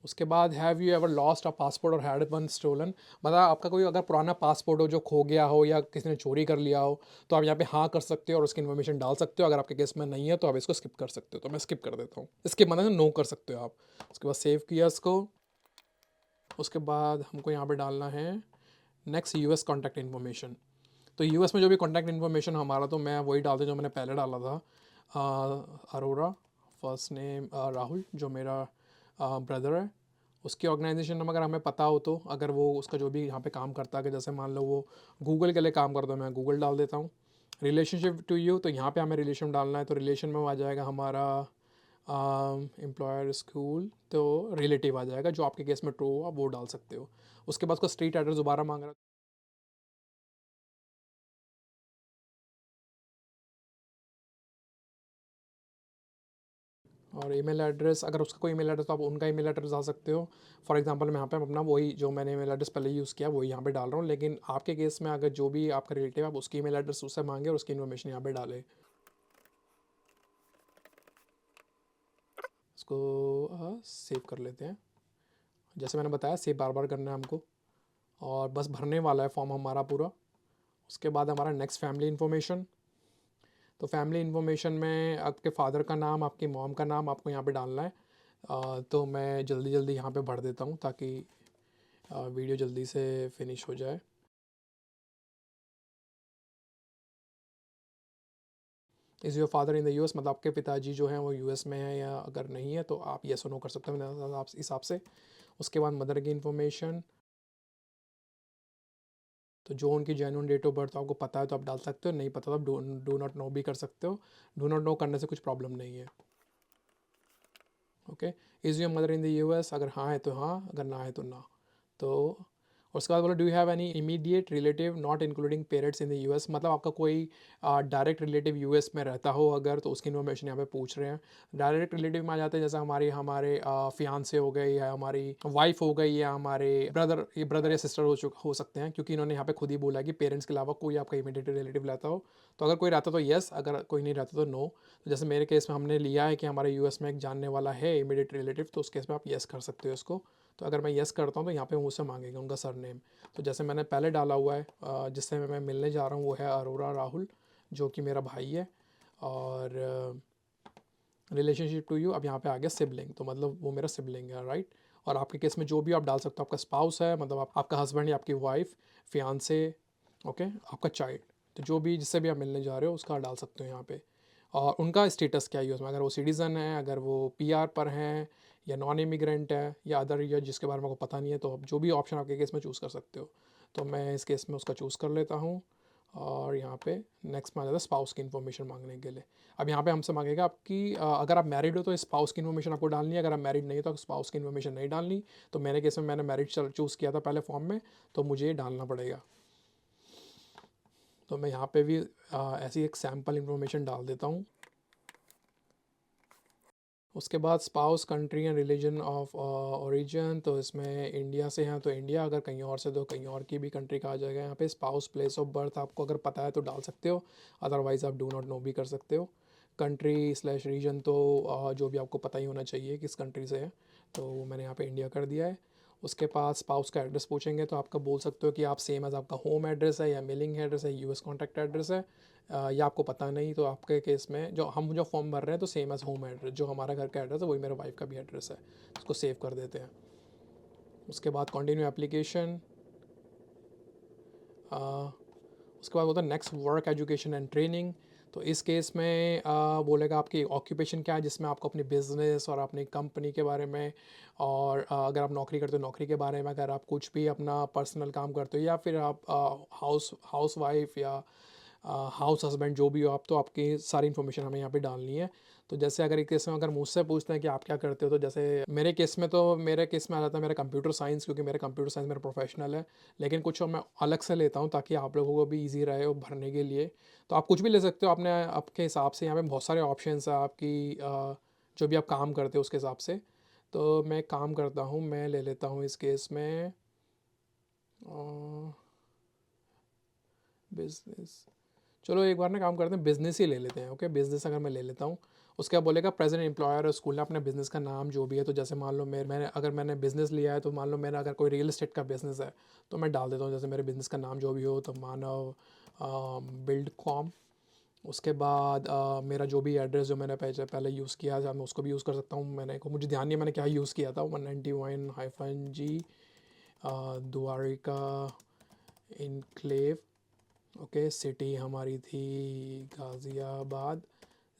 उसके बाद have you ever lost a passport और हैड वन स्टोलन, मतलब आपका कोई अगर पुराना पासपोर्ट हो जो खो गया हो या किसी ने चोरी कर लिया हो, तो आप यहाँ पे हाँ कर सकते हो और उसकी इन्फॉर्मेशन डाल सकते हो। अगर आपके केस में नहीं है तो आप इसको स्किप कर सकते हो, तो मैं स्किप कर देता हूँ। स्किप मतलब नो कर सकते हो आप। उसके बाद सेव किया इसको। उसके बाद हमको यहाँ पे डालना है नेक्स्ट US कॉन्टैक्ट इन्फॉर्मेशन। तो US में जो भी कॉन्टैक्ट इन्फॉर्मेशन हमारा, तो मैं वही डालता जो मैंने पहले डाला था। अरोरा, फर्स्ट नेम राहुल, जो मेरा ब्रदर है। उसकी ऑर्गेनाइजेशन नंबर अगर हमें पता हो, तो अगर वो उसका जो भी यहाँ पे काम करता है, कि जैसे मान लो वो गूगल के लिए काम करता है, मैं गूगल डाल देता हूँ। रिलेशनशिप टू यू, तो यहाँ पे हमें रिलेशन डालना है, तो रिलेशन में वो आ जाएगा हमारा एम्प्लॉयर, स्कूल, तो रिलेटिव आ जाएगा। जो आपके केस में ट्रू हो आप वो डाल सकते हो। उसके बाद उसका स्ट्रीट एड्रेस दोबारा मांग रहा है। और ईमेल एड्रेस, अगर उसका कोई ईमेल एड्रेस तो आप उनका ईमेल एड्रेस डाल सकते हो। फॉर एग्जांपल मैं यहाँ पे अपना वही जो मैंने ईमेल एड्रेस पहले यूज़ किया वही यहाँ पे डाल रहा हूँ, लेकिन आपके केस में अगर जो भी आपका रिलेटिव है आप उसकी ईमेल एड्रेस उससे मांगे और उसकी इन्फॉर्मेशन यहाँ पे डालें। इसको सेव कर लेते हैं। जैसे मैंने बताया सेव बार बार करना है हमको, और बस भरने वाला है फॉर्म हमारा पूरा। उसके बाद हमारा नेक्स्ट फैमिली इन्फॉर्मेशन। तो फैमिली इन्फॉर्मेशन में आपके फादर का नाम, आपकी मॉम का नाम आपको यहाँ पे डालना है। तो मैं जल्दी जल्दी यहाँ पे भर देता हूँ ताकि वीडियो जल्दी से फिनिश हो जाए। Is your father in the US, मतलब आपके पिताजी जो हैं वो US में है, या अगर नहीं है तो आप येस और नो कर सकते हो मेरे हिसाब से। उसके बाद मदर की इन्फॉर्मेशन, तो जो उनकी जेन्युइन डेट ऑफ बर्थ आपको पता है तो आप डाल सकते हो, नहीं पता तो आप डू नॉट नो भी कर सकते हो। डू नॉट नो करने से कुछ प्रॉब्लम नहीं है। Okay. Is your mother in the US, अगर हाँ है तो हाँ, अगर ना है तो ना। तो और उसके बाद बोला do you have any immediate relative not including parents in the US, मतलब आपका कोई डायरेक्ट रिलेटिव US में रहता हो अगर, तो उसकी इन्फॉर्मेशन यहाँ पे पूछ रहे हैं। डायरेक्ट रिलेटिव में आ जाते हैं, जैसे हमारे फियांसे हो गए, या हमारी वाइफ हो गई, या हमारे ब्रदर या सिस्टर हो सकते हैं, क्योंकि इन्होंने यहाँ पे खुद ही बोला है कि पेरेंट्स के अलावा कोई आपका इमीडिएट रिलेटिव रहता हो। तो अगर कोई रहता तो येस, अगर कोई नहीं रहता तो नो। तो जैसे मेरे केस में हमने लिया है कि हमारे US में एक जानने वाला है इमीडिएट रिलेटिव, तो उस केस में आप येस कर सकते हो इसको। तो अगर मैं येस करता हूँ तो यहाँ पे मुझसे मांगेगा उनका सरनेम। तो जैसे मैंने पहले डाला हुआ है, जिससे मैं मिलने जा रहा हूँ वो है अरोरा राहुल, जो कि मेरा भाई है। और रिलेशनशिप टू यू, अब यहाँ पे आ गया सिबलिंग, तो मतलब वो मेरा सिबलिंग है, राइट। और आपके केस में जो भी आप डाल सकते हो, आपका स्पाउस है, मतलब आपका हस्बैंड या आपकी वाइफ, फियांसे, ओके, आपका चाइल्ड, तो जो भी जिससे भी आप मिलने जा रहे हो उसका डाल सकते हो यहाँ पे। और उनका स्टेटस क्या है यूएस में, अगर वो सिटीज़न है, अगर वो PR पर हैं, या नॉन इमिग्रेंट है या अदर, या जिसके बारे में आपको पता नहीं है, तो आप जो भी ऑप्शन आपके केस में चूज़ कर सकते हो। तो मैं इस केस में उसका चूज़ कर लेता हूँ और यहाँ पे नेक्स्ट में आ जाता है स्पाउस की इन्फॉर्मेशन मांगने के लिए। अब यहाँ पे हमसे मांगेगा आपकी अगर आप मैरिड हो तो स्पाउस की इन्फॉर्मेशन आपको डालनी है, अगर आप मैरिड नहीं हो तो स्पाउस की इन्फॉर्मेशन नहीं डालनी। तो मेरे केस में मैंने मैरिड चूज़ किया था पहले फॉर्म में, तो मुझे ये डालना पड़ेगा। तो मैं यहाँ पे भी ऐसी एक सैम्पल इन्फॉर्मेशन डाल देता हूँ। उसके बाद spouse country and religion of origin, तो इसमें इंडिया से हैं तो इंडिया, अगर कहीं और से तो कहीं और की भी कंट्री का आ जाएगा। यहाँ पे स्पाउस प्लेस ऑफ बर्थ आपको अगर पता है तो डाल सकते हो, अदरवाइज़ आप डू नॉट नो भी कर सकते हो। कंट्री स्लैश रीजन तो जो भी आपको पता ही होना चाहिए किस कंट्री से है, तो वो मैंने यहाँ पे इंडिया कर दिया है। उसके पास स्पाउस का एड्रेस पूछेंगे तो आपका बोल सकते हो कि आप सेम एज आपका होम एड्रेस है या मेलिंग एड्रेस है, यूएस कॉन्टैक्ट एड्रेस है, या आपको पता नहीं तो आपके केस में जो फॉर्म भर रहे हैं तो सेम एज होम एड्रेस, जो हमारा घर का एड्रेस है वही मेरे वाइफ का भी एड्रेस है, उसको सेव कर देते हैं। उसके बाद कंटिन्यू एप्लीकेशन। उसके बाद होता है next work education and training. तो इस केस में बोलेगा आपकी ऑक्यूपेशन क्या है, जिसमें आपको अपनी बिजनेस और अपनी कंपनी के बारे में, और अगर आप नौकरी करते हो नौकरी के बारे में, अगर आप कुछ भी अपना पर्सनल काम करते हो, या फिर आप हाउस वाइफ या हाउस हस्बैंड जो भी हो आप, तो आपकी सारी इन्फॉर्मेशन हमें यहाँ पे डालनी है। तो जैसे अगर एक केस में अगर मुझसे पूछते हैं कि आप क्या करते हो, तो जैसे मेरे केस में आ जाता है मेरा कंप्यूटर साइंस, क्योंकि मेरा कंप्यूटर साइंस मेरा प्रोफेशनल है। लेकिन कुछ और मैं अलग से लेता हूँ ताकि आप लोगों को भी ईजी रहे हो भरने के लिए। तो आप कुछ भी ले सकते हो अपने आपके हिसाब से, यहाँ पे बहुत सारे ऑप्शन है आपकी जो भी आप काम करते हो उसके हिसाब से। तो मैं काम करता हूँ, मैं ले लेता हूँ इस केस में बिजनेस। चलो एक बार ना काम करते हैं, बिजनेस ही ले लेते हैं। ओके, बिजनेस अगर मैं ले लेता हूँ, उसके बाद बोलेगा प्रेजेंट एम्प्लॉयर और स्कूल ने अपने बिजनेस का नाम जो भी है। तो जैसे मान लो मैंने बिजनेस लिया है, तो मान लो मेरा अगर कोई रियल एस्टेट का बिजनेस है तो मैं डाल देता हूँ जैसे मेरे बिजनेस का नाम जो भी हो, तो मानव बिल्ड कॉम। उसके बाद मेरा जो भी एड्रेस जो मैंने पहले यूज़ किया था मैं उसको भी यूज़ कर सकता हूँ। मुझे ध्यान नहीं है मैंने क्या यूज़ किया था, 191-G Dwarika enclave. Okay, city हमारी थी गाज़ियाबाद,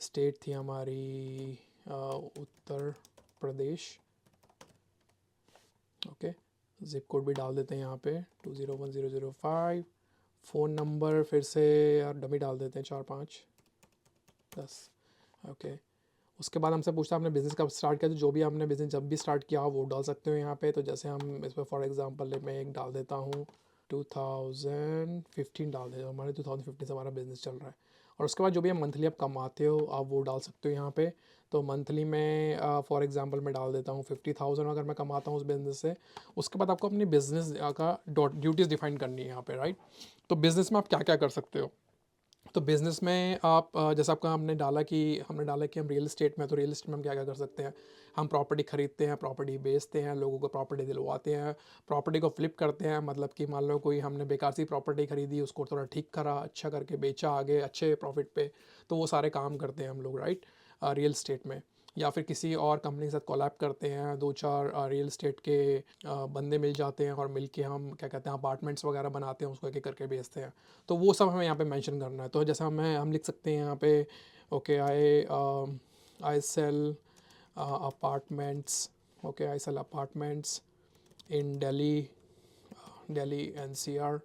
स्टेट थी हमारी Uttar Pradesh. Okay, zip code भी डाल देते हैं यहाँ पे 201005। फ़ोन नंबर फिर से यार डमी डाल देते हैं 4510। ओके, उसके बाद हमसे पूछता है आपने बिज़नेस कब स्टार्ट किया, तो जो भी आपने बिज़नेस जब भी स्टार्ट किया वो डाल सकते हो यहाँ पे। तो जैसे हम इस पर फॉर एग्जांपल मैं एक डाल देता हूँ 2015 डाल देता हूँ, हमारे 2015 से हमारा बिज़नेस चल रहा है। और उसके बाद जो भी आप मंथली आप कमाते हो आप वो डाल सकते हो यहाँ पे। तो मंथली में फॉर एग्जांपल मैं डाल देता हूँ 50,000 अगर मैं कमाता हूँ उस बिज़नेस से। उसके बाद आपको अपनी बिज़नेस का ड्यूटीज़ डिफाइन करनी है यहाँ पे, राइट। तो बिज़नेस में आप क्या क्या कर सकते हो। तो बिज़नेस में आप जैसा आपका हमने डाला कि हम रियल इस्टेट में, तो रियल इस्टेट में हम क्या क्या कर सकते हैं। हम प्रॉपर्टी खरीदते हैं, प्रॉपर्टी बेचते हैं, लोगों को प्रॉपर्टी दिलवाते हैं, प्रॉपर्टी को फ्लिप करते हैं। मतलब कि मान लो कोई हमने बेकार सी प्रॉपर्टी खरीदी, उसको थोड़ा ठीक करा, अच्छा करके बेचा आगे अच्छे प्रॉफिट पे, तो वो सारे काम करते हैं हम लोग, राइट, रियल इस्टेट में। या फिर किसी और कंपनी के साथ कोलैब करते हैं, दो चार रियल इस्टेट के बंदे मिल जाते हैं और मिल के हम क्या कहते हैं अपार्टमेंट्स वगैरह बनाते हैं, उसको एक एक करके बेचते हैं। तो वो सब हमें यहाँ पे मेंशन करना है। तो जैसा हम लिख सकते हैं यहाँ पे okay I sell apartments. Okay, I sell apartments in Delhi NCR.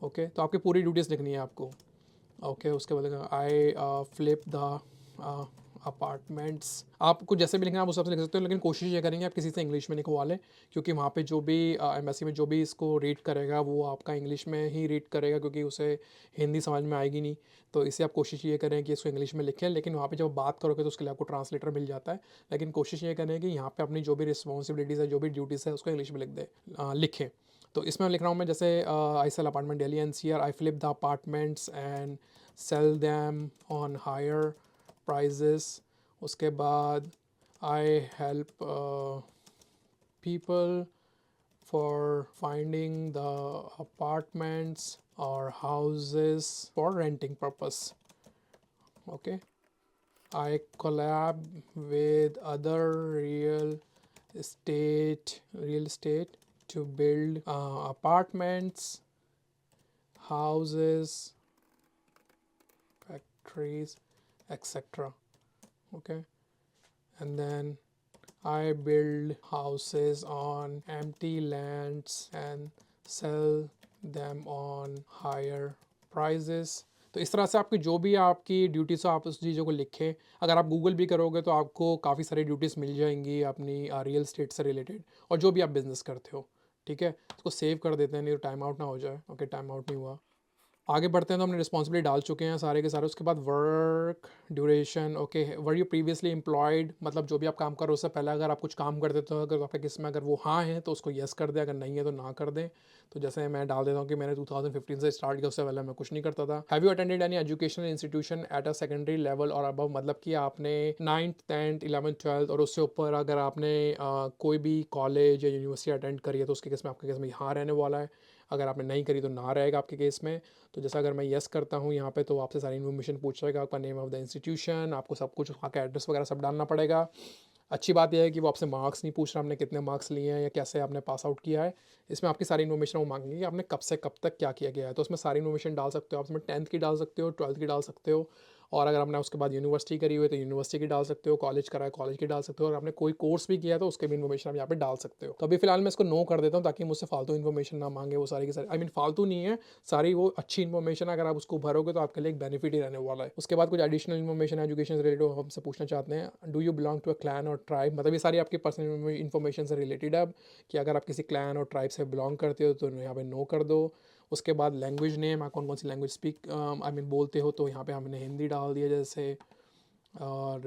Okay, तो आपकी पूरी डिटेल्स लिखनी है आपको। ओके, उसके बाद आई फ्लिप द अपार्टमेंट्स। आपको जैसे भी लिखना है आप उस हिसाब से लिख सकते हो, लेकिन कोशिश ये करेंगे आप किसी से इंग्लिश में लिखवा लें, क्योंकि वहाँ पे जो भी एम्बेसी में जो भी इसको रीड करेगा वो आपका इंग्लिश में ही रीड करेगा, क्योंकि उसे हिंदी समझ में आएगी नहीं। तो इसे आप कोशिश ये करें कि इसको इंग्लिश में लिखें, लेकिन वहाँ पे जब बात करोगे तो उसके लिए आपको ट्रांसलेटर मिल जाता है। लेकिन कोशिश ये करें कि यहाँ पे अपनी जो भी रिस्पॉन्सिबिलिटीज़ है, जो भी ड्यूटीज़ है, उसको इंग्लिश में लिखें। तो इसमें लिख रहा हूँ मैं जैसे I sell apartment Delhi NCR, I flip the apartments and sell them on higher prices. उसके बाद I help people for finding the apartments or houses for renting purpose. Okay, I collab with other real estate to build apartments, houses, factories, etc. Okay, and then I build houses on empty lands and sell them on higher prices. तो इस तरह से आपकी जो भी आपकी duties हो आप उस चीज़ों को लिखें। अगर आप गूगल भी करोगे तो आपको काफ़ी सारी ड्यूटीज़ मिल जाएंगी अपनी रियल स्टेट से रिलेटेड और जो भी आप बिज़नेस करते हो। ठीक है, इसको सेव कर देते हैं नहीं तो टाइम आउट ना हो जाए। ओके, टाइम आउट नहीं हुआ। आगे बढ़ते हैं तो हमने रिस्पॉन्सिबिलिटी डाल चुके हैं सारे के सारे। उसके बाद work duration, okay, were you previously employed, मतलब जो भी आप काम करो उससे पहले अगर आप कुछ काम करते तो अगर आपके किस में अगर वो हाँ है तो उसको येस कर दें, अगर नहीं है तो ना कर दें। तो जैसे मैं डाल देता हूँ कि मैंने 2015 से स्टार्ट किया, उससे पहले मैं कुछ नहीं करता था। Have you attended any educational institution at a secondary level और अबव, मतलब कि आपने 9th 10th 11th 12th और उससे ऊपर अगर आपने कोई भी कॉलेज या यूनिवर्सिटी अटेंड करी है तो उसके केस में आपके केस में हाँ रहने वाला है। अगर आपने नहीं करी तो ना रहेगा आपके केस में। तो जैसा अगर मैं येस करता हूँ यहाँ पे तो आपसे सारी इन्फॉर्मेशन पूछेगा, आपका नेम ऑफ द इंस्टीट्यूशन, आपको सब कुछ वहाँ का एड्रेस वगैरह सब डालना पड़ेगा। अच्छी बात यह है कि वो आपसे मार्क्स नहीं पूछ रहा आपने कितने मार्क्स लिए हैं या कैसे आपने पास आउट किया है। इसमें आपकी सारी इन्फॉर्मेशन वो मांगेंगे कि आपने कब से कब तक क्या किया गया है। तो उसमें सारी इन्फॉर्मेशन डाल सकते हो आप। उसमें 10th की डाल सकते हो, 12th की डाल सकते हो, और अगर आपने उसके बाद यूनिवर्सिटी करी हुई है तो यूनिवर्सिटी की डाल सकते हो, कॉलेज करा है कॉलेज की डाल सकते हो, और आपने कोई कोर्स भी किया है तो उसके भी इन्फॉर्मेशन आप यहाँ पे डाल सकते हो। तो अभी फिलहाल मैं इसको नो कर देता हूँ ताकि मुझसे फालतू इन्फॉर्मेशन ना मांगे वो सारी की सारी। आई मीन फालतू नहीं है, सारी वो अच्छी इन्फॉर्मेशन, अगर आप उसको भरोगे तो आपके लिए एक बेनिफिट ही रहने वाला है। उसके बाद कुछ एडिशनल इन्फॉर्मेशन एजुकेशन से रिलेटेड हमसे पूछना चाहते हैं। Do you belong to a clan or tribe, मतलब ये सारी आपकी पर्सनल इन्फॉर्मेशन से रिलेटेड है। अब कि अगर आप किसी क्लैन और ट्राइब से बिलोंग करते हो तो यहाँ पे नो कर दो। उसके बाद लैंग्वेज नेम, आप कौन कौन सी लैंग्वेज स्पीक आई मीन बोलते हो, तो यहाँ पे हमने हिंदी डाल दिया जैसे। और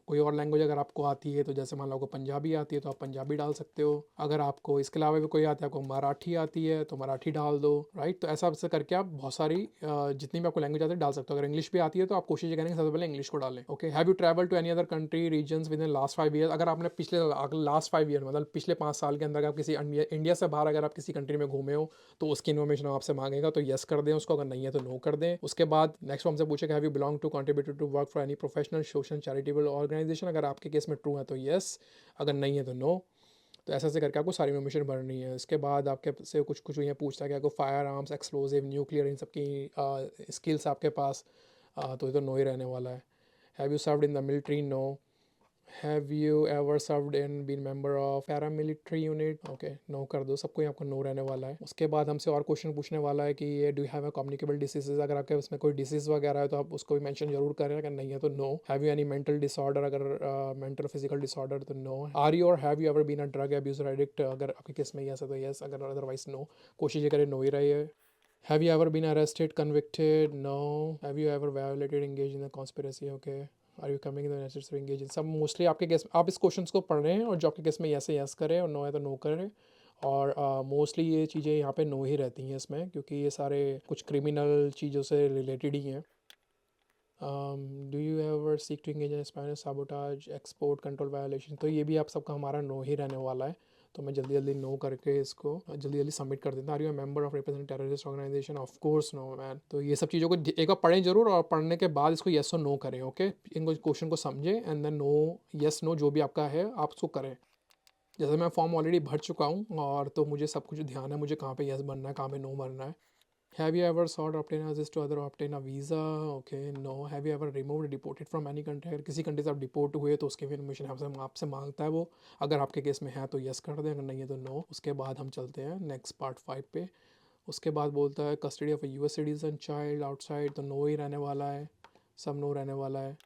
कोई और लैंग्वेज अगर आपको आती है तो जैसे मान लो आपको पंजाबी आती है तो आप पंजाबी डाल सकते हो। अगर आपको इसके अलावा भी कोई आता है, आपको मराठी आती है तो मराठी डाल दो। राइट, तो ऐसा ऐसा करके आप बहुत सारी जितनी भी आपको लैंग्वेज आती है डाल सकते हो। अगर इंग्लिश भी आती है तो आप कोशिश करेंगे सबसे पहले इंग्लिश को डालें। Okay, have you travel to any other country regions within last 5 year, अगर आपने पिछले लास्ट 5 ईयर मतलब पिछले 5 साल के अंदर आप किसी इंडिया से बाहर अगर आप किसी कंट्री में घूमे हो तो उसकी इन्फॉर्मेशन आपसे मांगेगा, तो यस कर दें उसको, अगर नहीं है तो नो कर दें। उसके बाद नेक्स्ट हमसे पूछेगा have you belong to contributed to work for any professional social charitable organization, अगर आपके केस में ट्रू है तो यस, अगर नहीं है तो नो। तो ऐसे ऐसे करके आपको सारी इन्फॉर्मेशन भरनी है। इसके बाद आपके से कुछ कुछ ये पूछता है कि आपको फायर आर्म्स, एक्सप्लोजिव, न्यूक्लियर, इन सब की स्किल्स आपके पास, तो ये तो नो ही रहने वाला है। Have you served in the military, no. Have you ever served and been member of paramilitary unit, okay, no कर दो, सबको यहाँ पर नो रहने वाला है। उसके बाद हमसे और क्वेश्चन पूछने वाला है कि ये do have a communicable diseases, अगर आपके उसमें कोई डिसीज वगैरह है तो आप उसको भी मेंशन जरूर करें, अगर नहीं है तो no. Have you any mental disorder, अगर मेंटल फिजिकल डिसऑर्डर तो no. Are you or have you ever been a drug abuser addict, अगर आपके केस में यस है तो यस, अगर अदरवाइज नो। कोशिश ये करें नो ही रही है। Have you ever been arrested, convicted? No. Have you ever violated, engaged in a conspiracy? Okay. Are you coming in the United States to engage in सब mostly आपके case आप इस questions को पढ़ रहे हैं और जो आपके केस में यस है यस करें और नो है तो नो करें। और मोस्टली ये चीज़ें यहाँ पे नो ही रहती हैं इसमें, क्योंकि ये सारे कुछ क्रिमिनल चीज़ों से रिलेटेड ही हैं। Do you ever seek to engage in espionage sabotage, export control violation, तो ये भी आप सबका हमारा नो ही रहने वाला है। तो मैं जल्दी जल्दी नो करके इसको जल्दी जल्दी सबमिट कर देता हूँ। Are you member of represent terrorist organization, of course no man. तो ये सब चीज़ों को एक बार पढ़ें जरूर और पढ़ने के बाद इसको येस और नो करें। ओके, इनको क्वेश्चन को समझें and then no, yes no जो भी आपका है आप उसको करें। जैसे मैं फॉर्म ऑलरेडी भर चुका हूँ और तो मुझे सब कुछ ध्यान है, मुझे कहाँ पे येस भरना है कहाँ पे नो भरना है। Have you ever sought obtain access to other obtain a visa? Okay, no. Have you ever removed deported from any country? अगर किसी कंट्री से आप डिपोर्ट हुए तो उसकी भी इन्फॉर्मेशन आपसे मांगता है वो। अगर आपके केस में है तो यस कर दें, अगर नहीं है तो नो। उसके बाद हम चलते हैं नेक्स्ट पार्ट 5 पे। उसके बाद बोलता है custody of A US citizen child outside, तो नो ही रहने वाला है, सब नो रहने वाला है।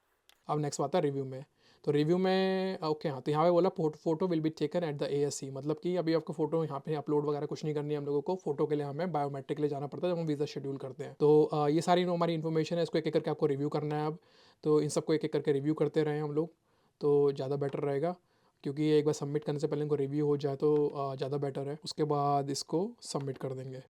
अब नेक्स्ट आता है रिव्यू में। तो रिव्यू में ओके हाँ, तो यहाँ पे बोला photo will be taken at the ASC, मतलब कि अभी आपको फोटो यहाँ पे अपलोड वगैरह कुछ नहीं करनी है हम लोगों को। फोटो के लिए हमें बायोमेट्रिक ले जाना पड़ता है जब हम वीज़ा शेड्यूल करते हैं। तो ये सारी हमारी इन्फॉर्मेशन है, इसको एक एक करके आपको रिव्यू करना है अब। तो इन सबको एक एक करके रिव्यू करते रहें हम लोग तो ज़्यादा बेटर रहेगा, क्योंकि एक बार सबमिट करने से पहले इनको रिव्यू हो जाए तो ज़्यादा बेटर है। उसके बाद इसको सबमिट कर देंगे।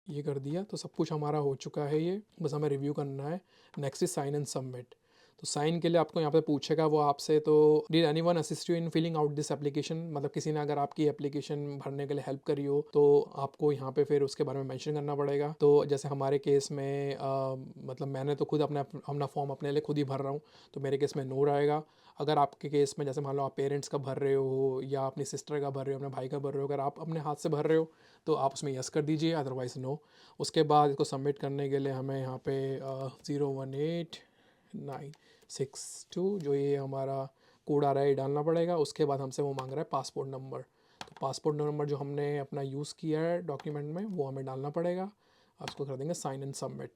ये कर दिया तो सब कुछ हमारा हो चुका है, ये बस हमें रिव्यू करना है। Next is sign and submit. तो साइन के लिए आपको यहाँ पे पूछेगा वो आपसे, तो did anyone assist you in filling out this application, मतलब किसी ने अगर आपकी एप्लीकेशन भरने के लिए हेल्प करी हो तो आपको यहाँ पे फिर उसके बारे में मेंशन करना पड़ेगा। तो जैसे हमारे केस में मतलब मैंने तो खुद अपना फॉर्म अपने लिए खुद ही भर रहा हूँ, तो मेरे केस में नो रहेगा। अगर आपके केस में जैसे मान लो आप पेरेंट्स का भर रहे हो या अपनी सिस्टर का भर रहे हो, अपने भाई का भर रहे हो, अगर आप अपने हाथ से भर रहे हो तो आप उसमें यस कर दीजिए, अदरवाइज़ नो। उसके बाद इसको सबमिट करने के लिए हमें यहाँ पे 018962 जो ये हमारा कोड आ रहा है ये डालना पड़ेगा। उसके बाद हमसे वो मांग रहा है पासपोर्ट नंबर, तो पासपोर्ट नंबर जो हमने अपना यूज़ किया है डॉक्यूमेंट में वो हमें डालना पड़ेगा। अब उसको कर देंगे साइन एंड सबमिट।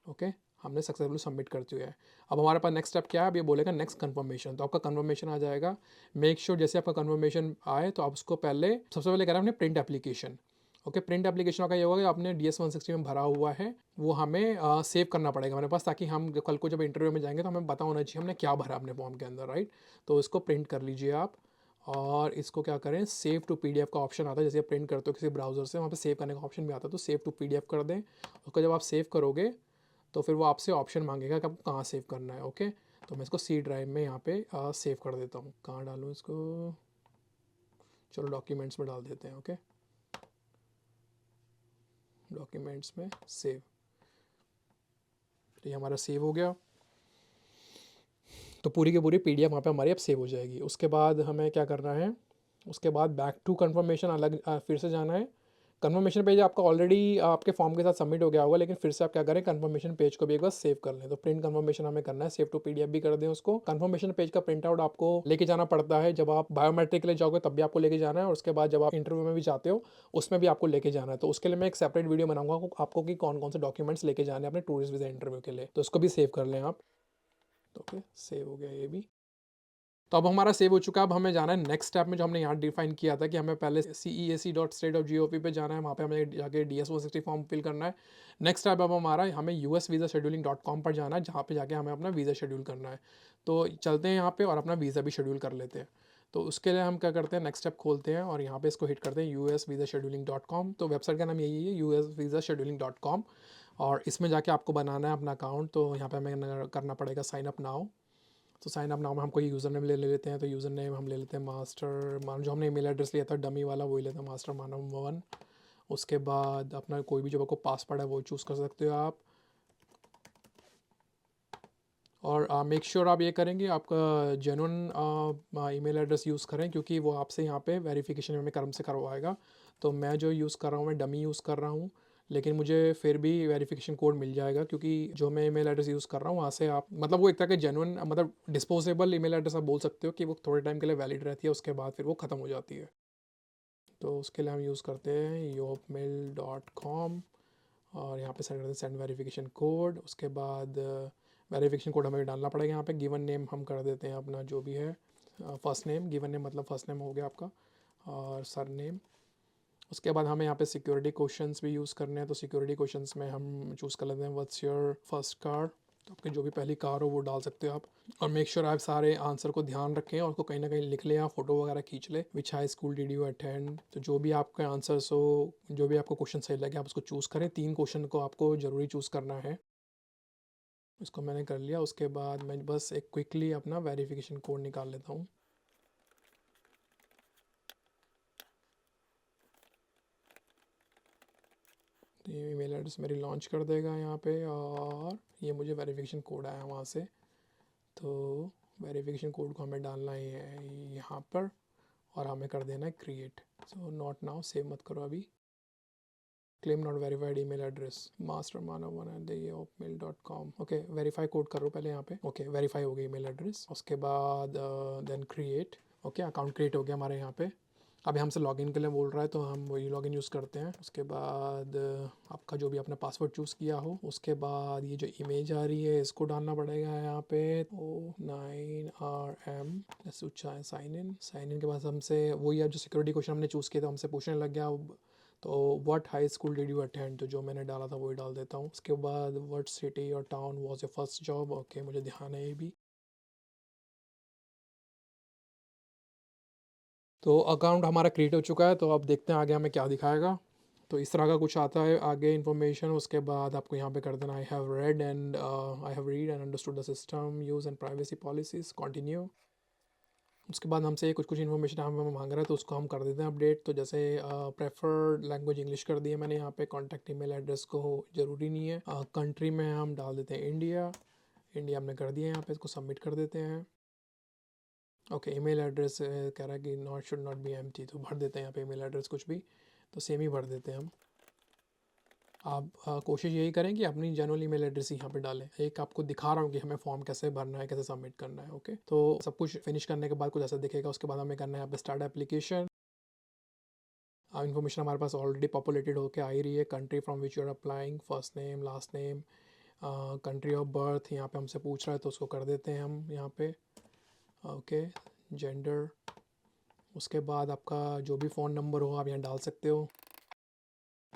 ओके, हमने सक्सेसफुली सबमिट कर दिया है। अब हमारे पास नेक्स्ट स्टेप क्या है, अब ये बोलेगा नेक्स्ट कन्फर्मेशन, तो आपका कन्फर्मेशन आ जाएगा। मेक श्योर जैसे आपका कन्फर्मेशन आए तो आप उसको पहले सबसे पहले करें अपने print application. Okay, print application का ये होगा कि आपने DS-160 में भरा हुआ है वो हमें सेव करना पड़ेगा हमारे पास, ताकि हम कल को जब इंटरव्यू में जाएंगे तो हमें पता होना चाहिए हमने क्या भरा अपने फॉर्म के अंदर, राइट। तो इसको प्रिंट कर लीजिए आप, और इसको क्या करें, सेव टू PDF का ऑप्शन आता है, जैसे आप प्रिंट करते हो किसी ब्राउज़र से, वहाँ पे सेव करने का ऑप्शन भी आता है, तो सेव टू PDF कर दें। उसको जब आप सेव करोगे तो फिर वो आपसे ऑप्शन मांगेगा कि आपको कहाँ सेव करना है। ओके, तो मैं इसको C ड्राइव में यहाँ पे सेव कर देता हूँ। कहाँ डालूँ इसको, चलो डॉक्यूमेंट्स में डाल देते हैं। ओके, डॉक्यूमेंट्स में सेव, तो ये हमारा सेव हो गया। तो पूरी की पूरी PDF वहाँ पे हमारी अब सेव हो जाएगी। उसके बाद हमें क्या करना है, उसके बाद बैक टू कन्फर्मेशन अलग फिर से जाना है। कन्फर्मेशन पेज आपका ऑलरेडी आपके फॉर्म के साथ सबमिट हो गया होगा, लेकिन फिर से आप क्या करें, कन्फर्मेशन पेज को भी एक बार सेव कर लें। तो प्रिंट कन्फर्मेशन हमें करना है, सेव टू PDF भी कर दें उसको। कन्फर्मेशन पेज का प्रिंट आउट आपको लेके जाना पड़ता है, जब आप बायोमेट्रिक के लिए जाओगे तब भी आपको लेके जाना है, और उसके बाद जब आप इंटरव्यू में भी जाते हो उसमें भी आपको लेके जाना है। तो उसके लिए मैं एक सेपरेट वीडियो बनाऊंगा आपको कि कौन कौन से डॉक्यूमेंट्स लेके जाने हैं अपने टूरिस्ट वीज़ा इंटरव्यू के लिए, तो उसको भी सेव कर लें आप। तो ओके, सेव हो गया ये भी। तो अब हमारा सेव हो चुका है। अब हमें जाना है नेक्स्ट स्टेप में, जो हमने यहाँ डिफाइन किया था कि हमें पहले ceac.state.gov पे जाना है, वहाँ पे हमें जाके DS-160 फॉर्म फिल करना है। नेक्स्ट स्टेप अब हमारा हमें usvisascheduling.com पर जाना है, जहाँ पे जाके हमें अपना वीज़ा शेड्यूल करना है। तो चलते हैं यहाँ पे और अपना वीज़ा भी शेड्यूल कर लेते हैं। तो उसके लिए हम क्या करते हैं, नेक्स्ट स्टेप खोलते हैं और यहाँ पे इसको हिट करते हैं usvisascheduling.com। तो वेबसाइट का नाम यही है, usvisascheduling.com, और इसमें जाके आपको बनाना है अपना अकाउंट। तो यहाँ पे हमें करना पड़ेगा साइन अप नाउ। तो साइन अप नाउ में हम कोई यूज़र नेम ले लेते हैं, तो यूज़र नेम हम ले लेते हैं मास्टर मान, जो हमने ईमेल एड्रेस लिया था डमी वाला वही लेते हैं, मास्टर मानव 1। उसके बाद अपना कोई भी जो आपको पासवर्ड है वो चूज़ कर सकते हो आप, और मेक श्योर आप ये करेंगे आपका जेन्युइन ईमेल एड्रेस यूज़ करें, क्योंकि वो आपसे यहाँ पे वेरिफिकेशन हमें कर्म से करवाएगा। तो मैं जो यूज़ कर रहा हूँ मैं डमी यूज़ कर रहा हूँ, लेकिन मुझे फिर भी वेरिफिकेशन कोड मिल जाएगा, क्योंकि जो मैं ईमेल एड्रेस यूज़ कर रहा हूँ वहाँ से आप मतलब वो एक तरह के जेन्युइन मतलब डिस्पोजेबल ईमेल एड्रेस आप बोल सकते हो कि वो थोड़े टाइम के लिए वैलिड रहती है, उसके बाद फिर वो ख़त्म हो जाती है। तो उसके लिए हम यूज़ करते हैं yopmail.com, और यहाँ पे सेंड करते हैं सेंड वेरिफिकेशन कोड। उसके बाद वेरिफिकेशन कोड हमें डालना पड़ेगा। यहाँ पे गिवन नेम हम कर देते हैं अपना जो भी है फर्स्ट नेम, गिवन नेम मतलब फर्स्ट नेम हो गया आपका, और सर नेम। उसके बाद हमें यहाँ पे सिक्योरिटी क्वेश्चंस भी यूज़ करने हैं, तो सिक्योरिटी क्वेश्चंस में हम चूज़ कर लेते हैं व्हाट्स योर फर्स्ट कार। तो आपकी जो भी पहली कार हो वो डाल सकते हो आप, और मेक श्योर आप सारे आंसर को ध्यान रखें और उसको कहीं ना कहीं लिख लें या फोटो वगैरह खींच ले। Which high school did you attend, तो जो भी आपके आंसर्स हो, जो भी आपको क्वेश्चन सही लगे आप उसको चूज़ करें। 3 क्वेश्चन को आपको ज़रूरी चूज़ करना है। इसको मैंने कर लिया। उसके बाद मैं बस एक क्विकली अपना वेरिफिकेशन कोड निकाल लेता हूँ। तो ये ईमेल एड्रेस मेरी लॉन्च कर देगा यहाँ पे, और ये मुझे वेरिफिकेशन कोड आया वहाँ से। तो वेरिफिकेशन कोड को हमें डालना है यहाँ पर, और हमें कर देना है create. So not now, save मत करो अभी। Claim not verified email address master मानव1@hotmail.com। ओके, वेरीफाई कोड करो पहले यहाँ पे। ओके, वेरीफाई हो गई ईमेल एड्रेस। उसके बाद then create. Okay, account create हो गया हमारे यहाँ पे। अभी हमसे लॉगिन के लिए बोल रहा है, तो हम वही लॉगिन यूज़ करते हैं। उसके बाद आपका जो भी आपने पासवर्ड चूज़ किया हो, उसके बाद ये जो इमेज आ रही है इसको डालना पड़ेगा यहाँ पे। O9RM साइन इन के बाद हमसे वही है जो सिक्योरिटी क्वेश्चन हमने चूज़ किया था हमसे पूछने लग गया। तो what high school did you attend, तो जो मैंने डाला था वही डाल देता हूँ। उसके बाद व्हाट सिटी और town was your first job. Okay, मुझे ध्यान है ये भी। तो अकाउंट हमारा क्रिएट हो चुका है। तो अब देखते हैं आगे हमें क्या दिखाएगा। तो इस तरह का कुछ आता है आगे इन्फॉर्मेशन। उसके बाद आपको यहाँ पे कर देना I have read and understood the system use and privacy policies, continue. उसके बाद हमसे कुछ कुछ इन्फॉर्मेशन हमें मांग रहा है, तो उसको हम कर देते हैं अपडेट। तो जैसे प्रेफर्ड लैंग्वेज इंग्लिश कर दी है मैंने यहाँ पे। कॉन्टैक्ट ईमेल एड्रेस को ज़रूरी नहीं है। कंट्री में हम डाल देते हैं इंडिया। इंडिया हमने कर दिया है यहाँ पे, इसको सबमिट कर देते हैं। ओके, ईमेल एड्रेस कह रहा है कि not should not be empty, तो भर देते हैं यहाँ पे ईमेल एड्रेस कुछ भी, तो सेम ही भर देते हैं हम। आप कोशिश यही करें कि अपनी जनरल ईमेल एड्रेस यहाँ पे डालें। एक आपको दिखा रहा हूँ कि हमें फॉर्म कैसे भरना है, कैसे सबमिट करना है। ओके, तो सब कुछ फिनिश करने के बाद कुछ ऐसा दिखेगा। उसके बाद हमें करना है यहाँ पे स्टार्ट एप्लीकेशन। इन्फॉर्मेशन हमारे पास ऑलरेडी पॉपुलेटेड होकर आ ही रही है। Country from which you are applying, first name, last name, country of birth यहाँ पे हमसे पूछ रहा है तो उसको कर देते हैं हम यहाँ पे। Okay, gender. उसके बाद आपका जो भी फ़ोन नंबर हो आप यहाँ डाल सकते हो।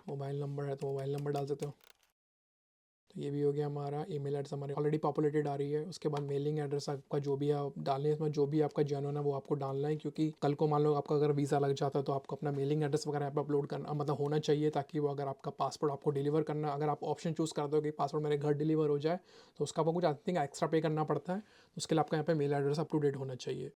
मोबाइल नंबर है तो मोबाइल नंबर डाल सकते हो। तो ये भी हो गया हमारा। ईमेल एड्रेस हमारी ऑलरेडी पॉपुलेटेड आ रही है। उसके बाद मेलिंग एड्रेस आपका जो भी है आप डालने, इसमें जो भी आपका जेन्युइन है वो आपको डालना है, क्योंकि कल को मान लो आपका अगर वीज़ा लग जाता है तो आपको अपना मेलिंग एड्रेस वगैरह यहाँ पे अपलोड करना मतलब होना चाहिए, ताकि वो अगर आपका पासपोर्ट आपको डिलीवर करना, अगर आप ऑप्शन चूज़ कर दो कि पासपोर्ट मेरे घर डिलीवर हो जाए, तो उसका आपको कुछ आई थिंक एक्स्ट्रा पे करना पड़ता है। तो उसके लिए आपका यहाँ पे mail address up to date होना चाहिए।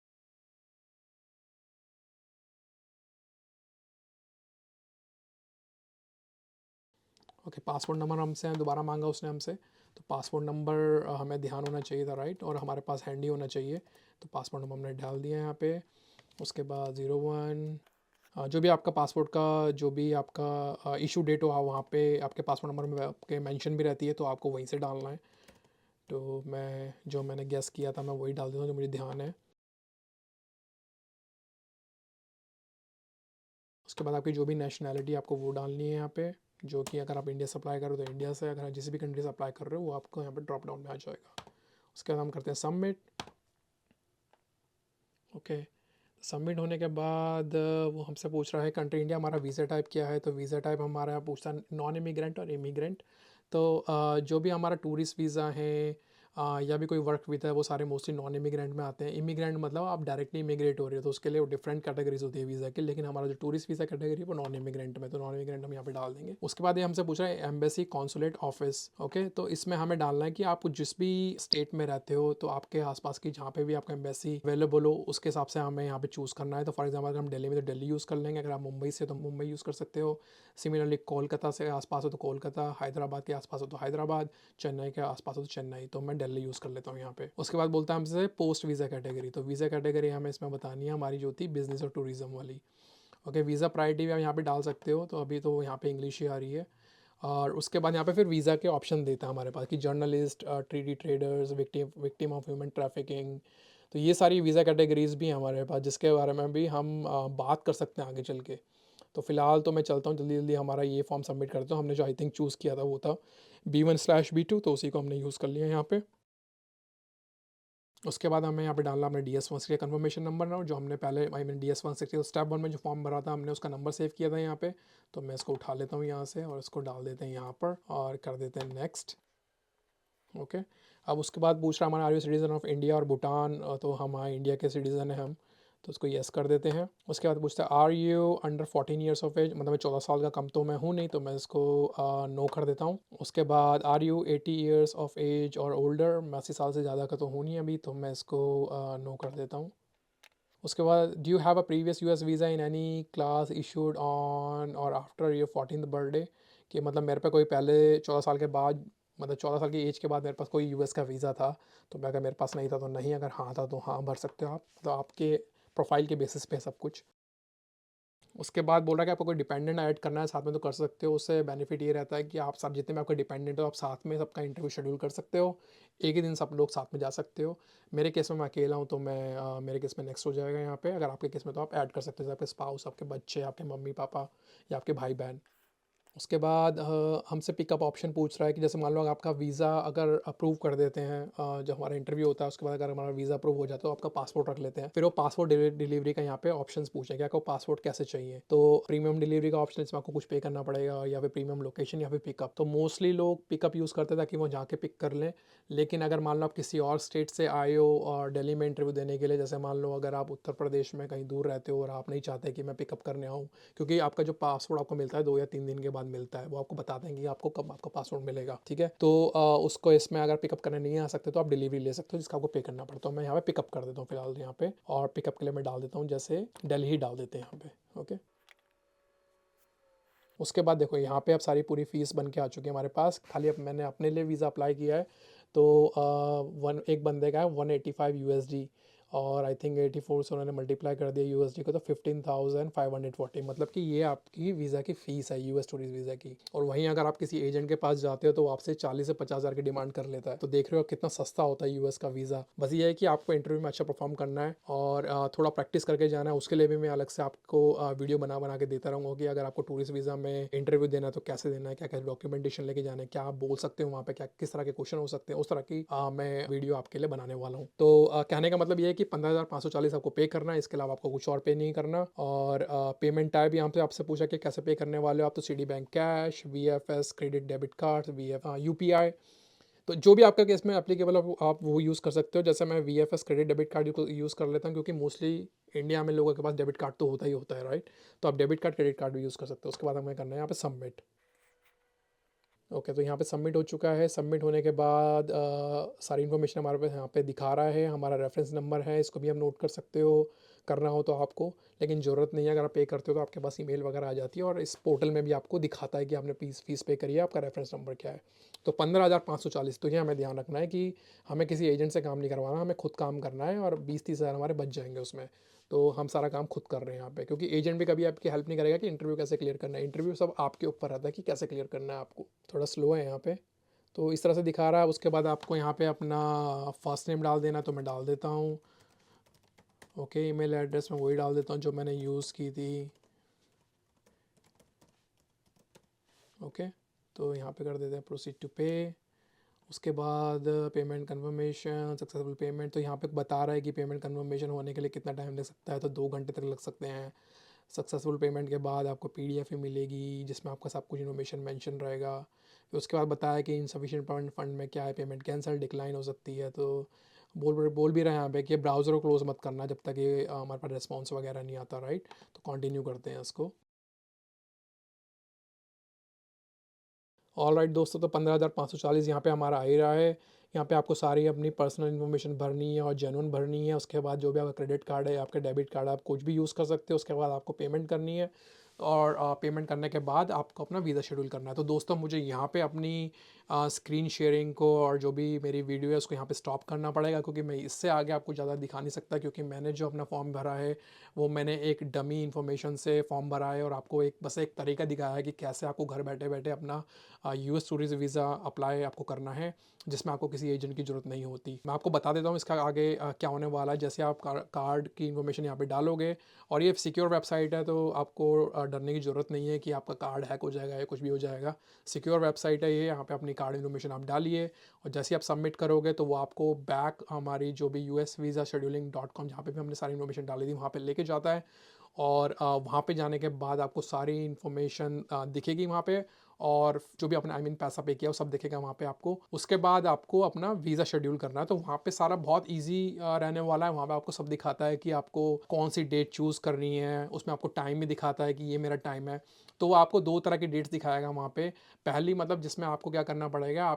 ओके, पासपोर्ट नंबर हमसे दोबारा मांगा उसने हमसे, तो पासपोर्ट नंबर हमें ध्यान होना चाहिए था, राइट, और हमारे पास हैंडी होना चाहिए। तो पासपोर्ट नंबर हमने डाल दिया यहाँ पे। उसके बाद 01 जो भी आपका पासपोर्ट का जो भी आपका इशू डेट हो वहाँ पे आपके पासपोर्ट नंबर में आपके मेंशन भी रहती है, तो आपको वहीं से डालना है। तो मैं जो मैंने गेस किया था मैं वही डाल देता हूँ जो मुझे ध्यान है। उसके बाद आपकी जो भी नेशनैलिटी आपको वो डालनी है यहाँ पे, जो कि अगर आप इंडिया से अप्लाई कर रहे हो तो इंडिया से, अगर आप जिस भी कंट्री से अप्लाई कर रहे हो वो आपको यहाँ पे ड्रॉप डाउन में आ जाएगा। उसके बाद हम करते हैं सबमिट। ओके, सबमिट होने के बाद वो हमसे पूछ रहा है कंट्री इंडिया, हमारा वीज़ा टाइप क्या है, तो वीज़ा टाइप हमारा पूछता है नॉन इमिग्रेंट और इमिग्रेंट। तो जो भी हमारा टूरिस्ट वीज़ा है या भी कोई वर्क वीज़ा है वो सारे मोस्टली नॉन इमिग्रेंट में आते हैं। इमिग्रेंट मतलब आप डायरेक्टली इमिग्रेट हो रहे हो, तो उसके लिए वो डिफरेंट कैटेगरीज होती है वीज़ा की, लेकिन हमारा जो टूरिस्ट वीज़ा कैटेगरी है वो नॉन इमिग्रेंट में, तो नॉन इमिग्रेंट हम यहाँ पे डाल देंगे। उसके बाद ये हमसे पूछ रहा है एम्बेसी कॉन्सुलेट ऑफिस। ओके, तो इसमें हमें डालना है कि आप जिस भी स्टेट में रहते हो तो आपके आसपास की जहाँ पे भी आपका एम्बेसी अवेलेबल हो उसके हिसाब से हमें यहाँ पे चूज़ करना है। तो फॉर एग्जाम्पल अगर हम दिल्ली में तो दिल्ली यूज़ कर लेंगे, अगर आप मुंबई से तो मुंबई यूज़ कर सकते हो। सिमिलरली कोलकाता से आसपास हो तो कोलकाता, हैदराबाद के आसपास हो तो हैदराबाद, चेन्नई के आसपास हो तो चेन्नई, तो मैं दिल्ली यूज़ कर लेता हूँ यहाँ पे। उसके बाद बोलता है हमसे पोस्ट वीज़ा कैटेगरी, तो वीज़ा कैटेगरी हमें इसमें बतानी है हमारी जो थी बिजनेस और टूरिज्म वाली। ओके, वीज़ा प्रायोरिटी भी आप यहाँ पे डाल सकते हो, तो अभी तो यहाँ पे इंग्लिश ही आ रही है। और उसके बाद यहाँ पे फिर वीज़ा के ऑप्शन देता है हमारे पास कि journalist, treaty traders, victim of human trafficking. तो ये सारी वीज़ा कैटेगरीज भी हैं हमारे पास, जिसके बारे में भी हम बात कर सकते हैं आगे चल के। तो फ़िलहाल तो मैं चलता हूँ जल्दी जल्दी हमारा ये फॉर्म सबमिट करता हूँ। हमने जो आई थिंक चूज़ किया था वो था B1/B2, तो उसी को हमने यूज़ कर लिया यहाँ पे। उसके बाद हमें यहाँ पे डालना अपने DS160 का कन्फर्मेशन नंबर ना, जो हमने पहले आई मीन DS160 स्टेप 1 में जो फॉर्म भरा था हमने उसका नंबर सेव किया था यहाँ पे। तो मैं इसको उठा लेता हूँ यहाँ से और इसको डाल देते हैं यहाँ पर और कर देते हैं नेक्स्ट। ओके, अब उसके बाद पूछ रहा हमारा are you citizen of India or Bhutan, तो हम हाँ इंडिया के सिटीज़न हैं हम, तो उसको येस कर देते हैं। उसके बाद पूछता है are you under 14 years of age, मतलब मैं 14 साल का कम तो मैं हूँ नहीं, तो मैं इसको नो कर देता हूँ। उसके बाद are you 80 years of age or older, मैं 80 साल से ज़्यादा का तो हूँ नहीं अभी, तो मैं इसको नो कर देता हूँ। उसके बाद do you have a previous US visa in any class issued on और आफ्टर योर 14th बर्थडे, कि मतलब मेरे पे कोई पहले 14 साल के बाद, मतलब 14 साल की एज के बाद मेरे पास कोई US का वीज़ा था, तो मैं अगर मेरे पास नहीं था तो नहीं, अगर हाँ था तो हाँ भर सकते हो आप, तो आपके प्रोफाइल के बेसिस पे सब कुछ। उसके बाद बोल रहा है कि आपको कोई डिपेंडेंट ऐड करना है साथ में तो कर सकते हो। उससे बेनिफिट ये रहता है कि आप सब जितने में आपके डिपेंडेंट हो आप साथ में सबका इंटरव्यू शेड्यूल कर सकते हो, एक ही दिन सब लोग साथ में जा सकते हो। मेरे केस में मैं अकेला हूँ तो मैं मेरे केस में नेक्स्ट हो जाएगा यहाँ पे। अगर आपके केस में तो आप ऐड कर सकते हो, जैसे आपके स्पाउस, आपके बच्चे, आपके मम्मी पापा या आपके भाई बहन। उसके बाद हमसे पिकअप ऑप्शन पूछ रहा है कि जैसे मान लो अगर आपका वीज़ा अगर अप्रूव कर देते हैं, जब हमारा इंटरव्यू होता है उसके बाद अगर हमारा वीज़ा अप्रूव हो जाता है तो आपका पासपोर्ट रख लेते हैं। फिर वो पासपोर्ट डिलीवरी का यहाँ पे ऑप्शंस पूछे कि आपको पासपोर्ट कैसे चाहिए, तो प्रीमियम डिलीवरी का ऑप्शन इसमें आपको कुछ पे करना पड़ेगा, या फिर प्रीमियम लोकेशन या फिर पिकअप। तो मोस्टली लोग पिकअप यूज़ करते हैं ताकि वो जाके पिक कर लें। लेकिन अगर मान लो आप किसी और स्टेट से आए हो और दिल्ली में इंटरव्यू देने के लिए, जैसे मान लो अगर आप उत्तर प्रदेश में कहीं दूर रहते हो और आप नहीं चाहते कि मैं पिकअप करने आऊँ, क्योंकि आपका जो पासपोर्ट आपको मिलता है 2 या 3 दिन के बाद मिलता है, वो आपको बता देंगे कि आपको कब आपका पासपोर्ट मिलेगा, ठीक है। तो उसको इसमें अगर पिकअप करने नहीं आ सकते तो आप डिलीवरी ले सकते हो, जिसका आपको पे करना पड़ता है। तो मैं यहाँ पे पिकअप कर देता हूँ फिलहाल यहाँ पे, और पिकअप के लिए मैं डाल देता हूँ जैसे दिल्ली ही डाल देते हैं यहाँ पे। ओके, उसके बाद देखो यहाँ पे अब सारी पूरी फ़ीस बन के आ चुकी है हमारे पास। खाली अब मैंने अपने लिए वीज़ा अप्लाई किया है, तो वन एक बंदे का है 185 USD, और आई थिंक 84 से उन्होंने मल्टीप्लाई कर दिया यूएसडी को, तो 15,540, मतलब कि ये आपकी वीज़ा की फ़ीस है यूएस टूरिस्ट वीज़ा की। और वहीं अगर आप किसी एजेंट के पास जाते हो तो वो आपसे 40 से 50 हज़ार की डिमांड कर लेता है। तो देख रहे हो कितना सस्ता होता है यूएस का वीज़ा। बस ये है कि आपको इंटरव्यू में अच्छा परफॉर्म करना है और थोड़ा प्रैक्टिस करके जाना है। उसके लिए भी मैं अलग से आपको वीडियो बना बना के देता रहूँगा कि अगर आपको टूरिस्ट वीज़ा में इंटरव्यू देना है तो कैसे देना है, क्या क्या डॉक्यूमेंटेशन लेके जाना है, क्या आप बोल सकते हो वहाँ पे, क्या किस तरह के क्वेश्चन हो सकते हैं, उस तरह की मैं वीडियो आपके लिए बनाने वाला हूँ। तो कहने का मतलब ये है कि 15,540 आपको पे करना है, इसके अलावा आपको कुछ और पे नहीं करना। और पेमेंट टाइप यहाँ पे आपसे पूछा कि कैसे पे करने वाले हो आप, तो city bank cash, VFS credit debit card, VF UPI, तो जो भी आपका केस में एप्लीकेबल है आप वो यूज़ कर सकते हो। जैसे मैं VFS credit debit card use कर लेता हूँ क्योंकि मोस्टली इंडिया में लोगों के पास डेबिट कार्ड तो होता ही होता है, राइट। तो आप डेबिट कार्ड क्रेडिट कार्ड भी यूज़ कर सकते हो। उसके बाद हमें करना है यहाँ पे सबमिट। ओके, तो यहाँ पे सबमिट हो चुका है। सबमिट होने के बाद सारी इन्फॉर्मेशन हमारे पास यहाँ पे दिखा रहा है। हमारा रेफरेंस नंबर है, इसको भी हम नोट कर सकते हो करना हो तो आपको, लेकिन ज़रूरत नहीं है। अगर आप पे करते हो तो आपके पास ईमेल वगैरह आ जाती है और इस पोर्टल में भी आपको दिखाता है कि आपने फीस पे करी है, आपका रेफरेंस नंबर क्या है। तो 15,540, तो ये हमें ध्यान रखना है कि हमें किसी एजेंट से काम नहीं करवाना, हमें खुद काम करना है और 20-30 हज़ार हमारे बच जाएंगे उसमें। तो हम सारा काम खुद कर रहे हैं यहाँ पे, क्योंकि एजेंट भी कभी आपकी हेल्प नहीं करेगा कि इंटरव्यू कैसे क्लियर करना है। इंटरव्यू सब आपके ऊपर रहता है कि कैसे क्लियर करना है आपको। थोड़ा स्लो है यहाँ पे, तो इस तरह से दिखा रहा है। उसके बाद आपको यहाँ पे अपना फर्स्ट नेम डाल देना, तो मैं डाल देता हूँ। ओके, ईमेल एड्रेस मैं वही डाल देता हूँ जो मैंने यूज़ की थी। ओके, तो यहाँ पे कर देते हैं प्रोसीड टू पे। उसके बाद पेमेंट कन्फर्मेशन सक्सेसफुल पेमेंट, तो यहाँ पे बता रहा है कि पेमेंट कन्फर्मेशन होने के लिए कितना टाइम लग सकता है, तो 2 घंटे तक लग सकते हैं। सक्सेसफुल पेमेंट के बाद आपको पीडीएफ ही मिलेगी जिसमें आपका सब कुछ इन्फॉर्मेशन मेंशन रहेगा। फिर उसके बाद बताया कि इनसफिशिएंट फंड में क्या है, पेमेंट कैंसिल डिक्लाइन हो सकती है। तो बोल भी रहे हैं यहाँ पे कि ब्राउज़र को क्लोज़ मत करना जब तक ये हमारे पास रिस्पॉन्स वगैरह नहीं आता, राइट। तो कंटिन्यू करते हैं इसको। ऑल राइट दोस्तों, तो 15,540 यहाँ पे हमारा आ ही रहा है। यहाँ पे आपको सारी अपनी पर्सनल इन्फॉर्मेशन भरनी है और जेन्युइन भरनी है। उसके बाद जो भी आपका क्रेडिट कार्ड है, आपका डेबिट कार्ड है, आप कुछ भी यूज़ कर सकते हो। उसके बाद आपको पेमेंट करनी है और पेमेंट करने के बाद आपको अपना वीज़ा शेड्यूल करना है। तो दोस्तों मुझे यहाँ पे अपनी स्क्रीन शेयरिंग को और जो भी मेरी वीडियो है उसको यहाँ पे स्टॉप करना पड़ेगा, क्योंकि मैं इससे आगे आपको ज़्यादा दिखा नहीं सकता, क्योंकि मैंने जो अपना फॉर्म भरा है वो मैंने एक डमी इन्फॉर्मेशन से फॉर्म भरा है और आपको बस एक तरीका दिखाया है कि कैसे आपको घर बैठे बैठे अपना यूएस टूरिस्ट वीज़ा अप्लाई आपको करना है, जिसमें आपको किसी एजेंट की ज़रूरत नहीं होती। मैं आपको बता देता हूँ इसका आगे क्या होने वाला है। जैसे आप कार्ड की इन्फॉर्मेशन यहाँ पे डालोगे, और ये सिक्योर वेबसाइट है, तो आपको डरने की ज़रूरत नहीं है कि आपका कार्ड हैक हो जाएगा या कुछ भी हो जाएगा। सिक्योर वेबसाइट है ये। यहाँ पे अपनी कार्ड इन्फॉर्मेशन आप डालिए और जैसे आप सबमिट करोगे तो वो आपको बैक हमारी जो भी यूएस वीज़ा शेड्यूलिंग .com, जहाँ पे भी हमने सारी इन्फॉर्मेशन डाली थी, वहाँ पे लेके जाता है। और वहाँ पे जाने के बाद आपको सारी इन्फॉर्मेशन दिखेगी वहाँ पे, और जो भी आपने पैसा पे किया वो सब दिखेगा वहाँ पे आपको। उसके बाद आपको अपना वीज़ा शेड्यूल करना है, तो वहाँ पे सारा बहुत इजी रहने वाला है। वहाँ पे आपको सब दिखाता है कि आपको कौन सी डेट चूज़ करनी है। उसमें आपको टाइम भी दिखाता है कि ये मेरा टाइम है। तो वो आपको 2 तरह की डेट्स दिखाएगा वहाँ पे। पहली मतलब जिसमें आपको क्या करना पड़ेगा,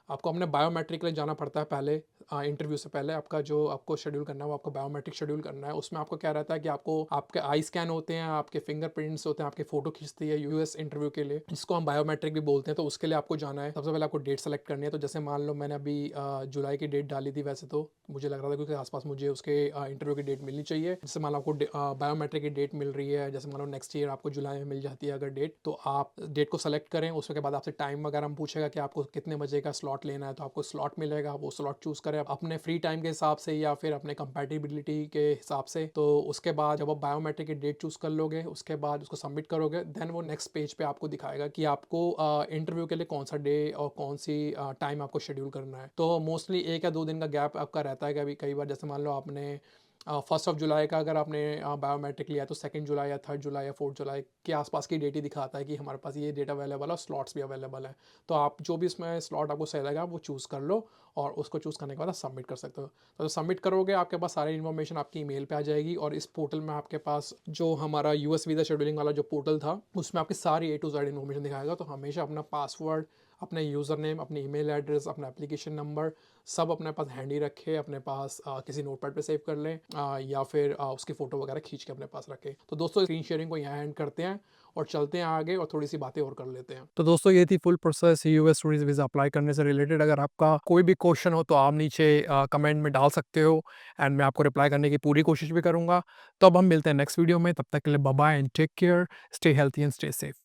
आपको अपने बायोमेट्रिक के लिए जाना पड़ता है पहले। इंटरव्यू से पहले आपका जो आपको शेड्यूल करना है वो आपको बायोमेट्रिक शेड्यूल करना है। उसमें आपको क्या रहता है कि आपको आपके आई स्कैन होते हैं, आपके फिंगरप्रिंट्स होते हैं, आपके फोटो खींचती है यूएस इंटरव्यू के लिए, जिसको हम बायोमेट्रिक भी बोलते हैं। तो उसके लिए आपको जाना है। सबसे पहले आपको डेट सेलेक्ट करनी है। तो जैसे मान लो मैंने अभी जुलाई की डेट डाली थी, वैसे तो मुझे लग रहा था क्योंकि आसपास मुझे उसके इंटरव्यू की डेट मिलनी चाहिए। जैसे मान लो आपको बायोमेट्रिक की डेट मिल रही है, जैसे मान लो नेक्स्ट ईयर आपको जुलाई में मिल जाती है अगर डेट, तो आप डेट को सेलेक्ट करें। उसके बाद आपसे टाइम वगैरह हम पूछेगा कि आपको कितने बजे का स्लॉट लेना है, तो आपको स्लॉट मिलेगा। वो स्लॉट चूज़ करें अपने फ्री टाइम के हिसाब से या फिर अपने कंपैटिबिलिटी के हिसाब से। तो उसके बाद जब आप बायोमेट्रिक की डेट चूज़ कर लोगे, उसके बाद उसको सबमिट करोगे, देन वो नेक्स्ट पेज पे आपको दिखाएगा कि आपको इंटरव्यू के लिए कौन सा डे और कौन सी टाइम आपको शेड्यूल करना है। तो मोस्टली 1 या 2 दिन का गैप आपका रहता है। कभी कई बार जैसे मान लो आपने 1 जुलाई का अगर आपने बायोमेट्रिक लिया है, तो 2 जुलाई या 3 जुलाई या 4 जुलाई के आसपास की डेट ही दिखाता है कि हमारे पास ये डेट अवेलेबल है और स्लॉट्स भी अवेलेबल है। तो आप जो भी इसमें स्लॉट आपको सही लगा वो चूज़ कर लो और उसको चूज़ करने के बाद आप सबमिट कर सकते हो। तो सबमिट करोगे आपके पास सारी इन्फॉर्मेशन आपकी ईमेल पे आ जाएगी, और इस पोर्टल में आपके पास जो हमारा यूएस वीज़ा शेड्यूलिंग वाला जो पोर्टल था उसमें आपकी सारी A to Z इन्फॉर्मेशन दिखाएगा। तो हमेशा अपना पासवर्ड, अपने यूज़र नेम, अपनी ईमेल एड्रेस, अपना एप्लीकेशन नंबर सब अपने पास हैंडी रखें, अपने पास किसी नोटपैड पे सेव कर लें, या फिर उसकी फ़ोटो वगैरह खींच के अपने पास रखें। तो दोस्तों स्क्रीन शेयरिंग को यहाँ एंड करते हैं और चलते हैं आगे और थोड़ी सी बातें और कर लेते हैं। तो दोस्तों ये थी full process US tourist visa apply करने से रिलेटेड। अगर आपका कोई भी क्वेश्चन हो तो आप नीचे कमेंट में डाल सकते हो एंड मैं आपको रिप्लाई करने की पूरी कोशिश भी करूँगा। तो अब हम मिलते हैं नेक्स्ट वीडियो में, तब तक के लिए bye bye and take care, stay healthy and stay safe.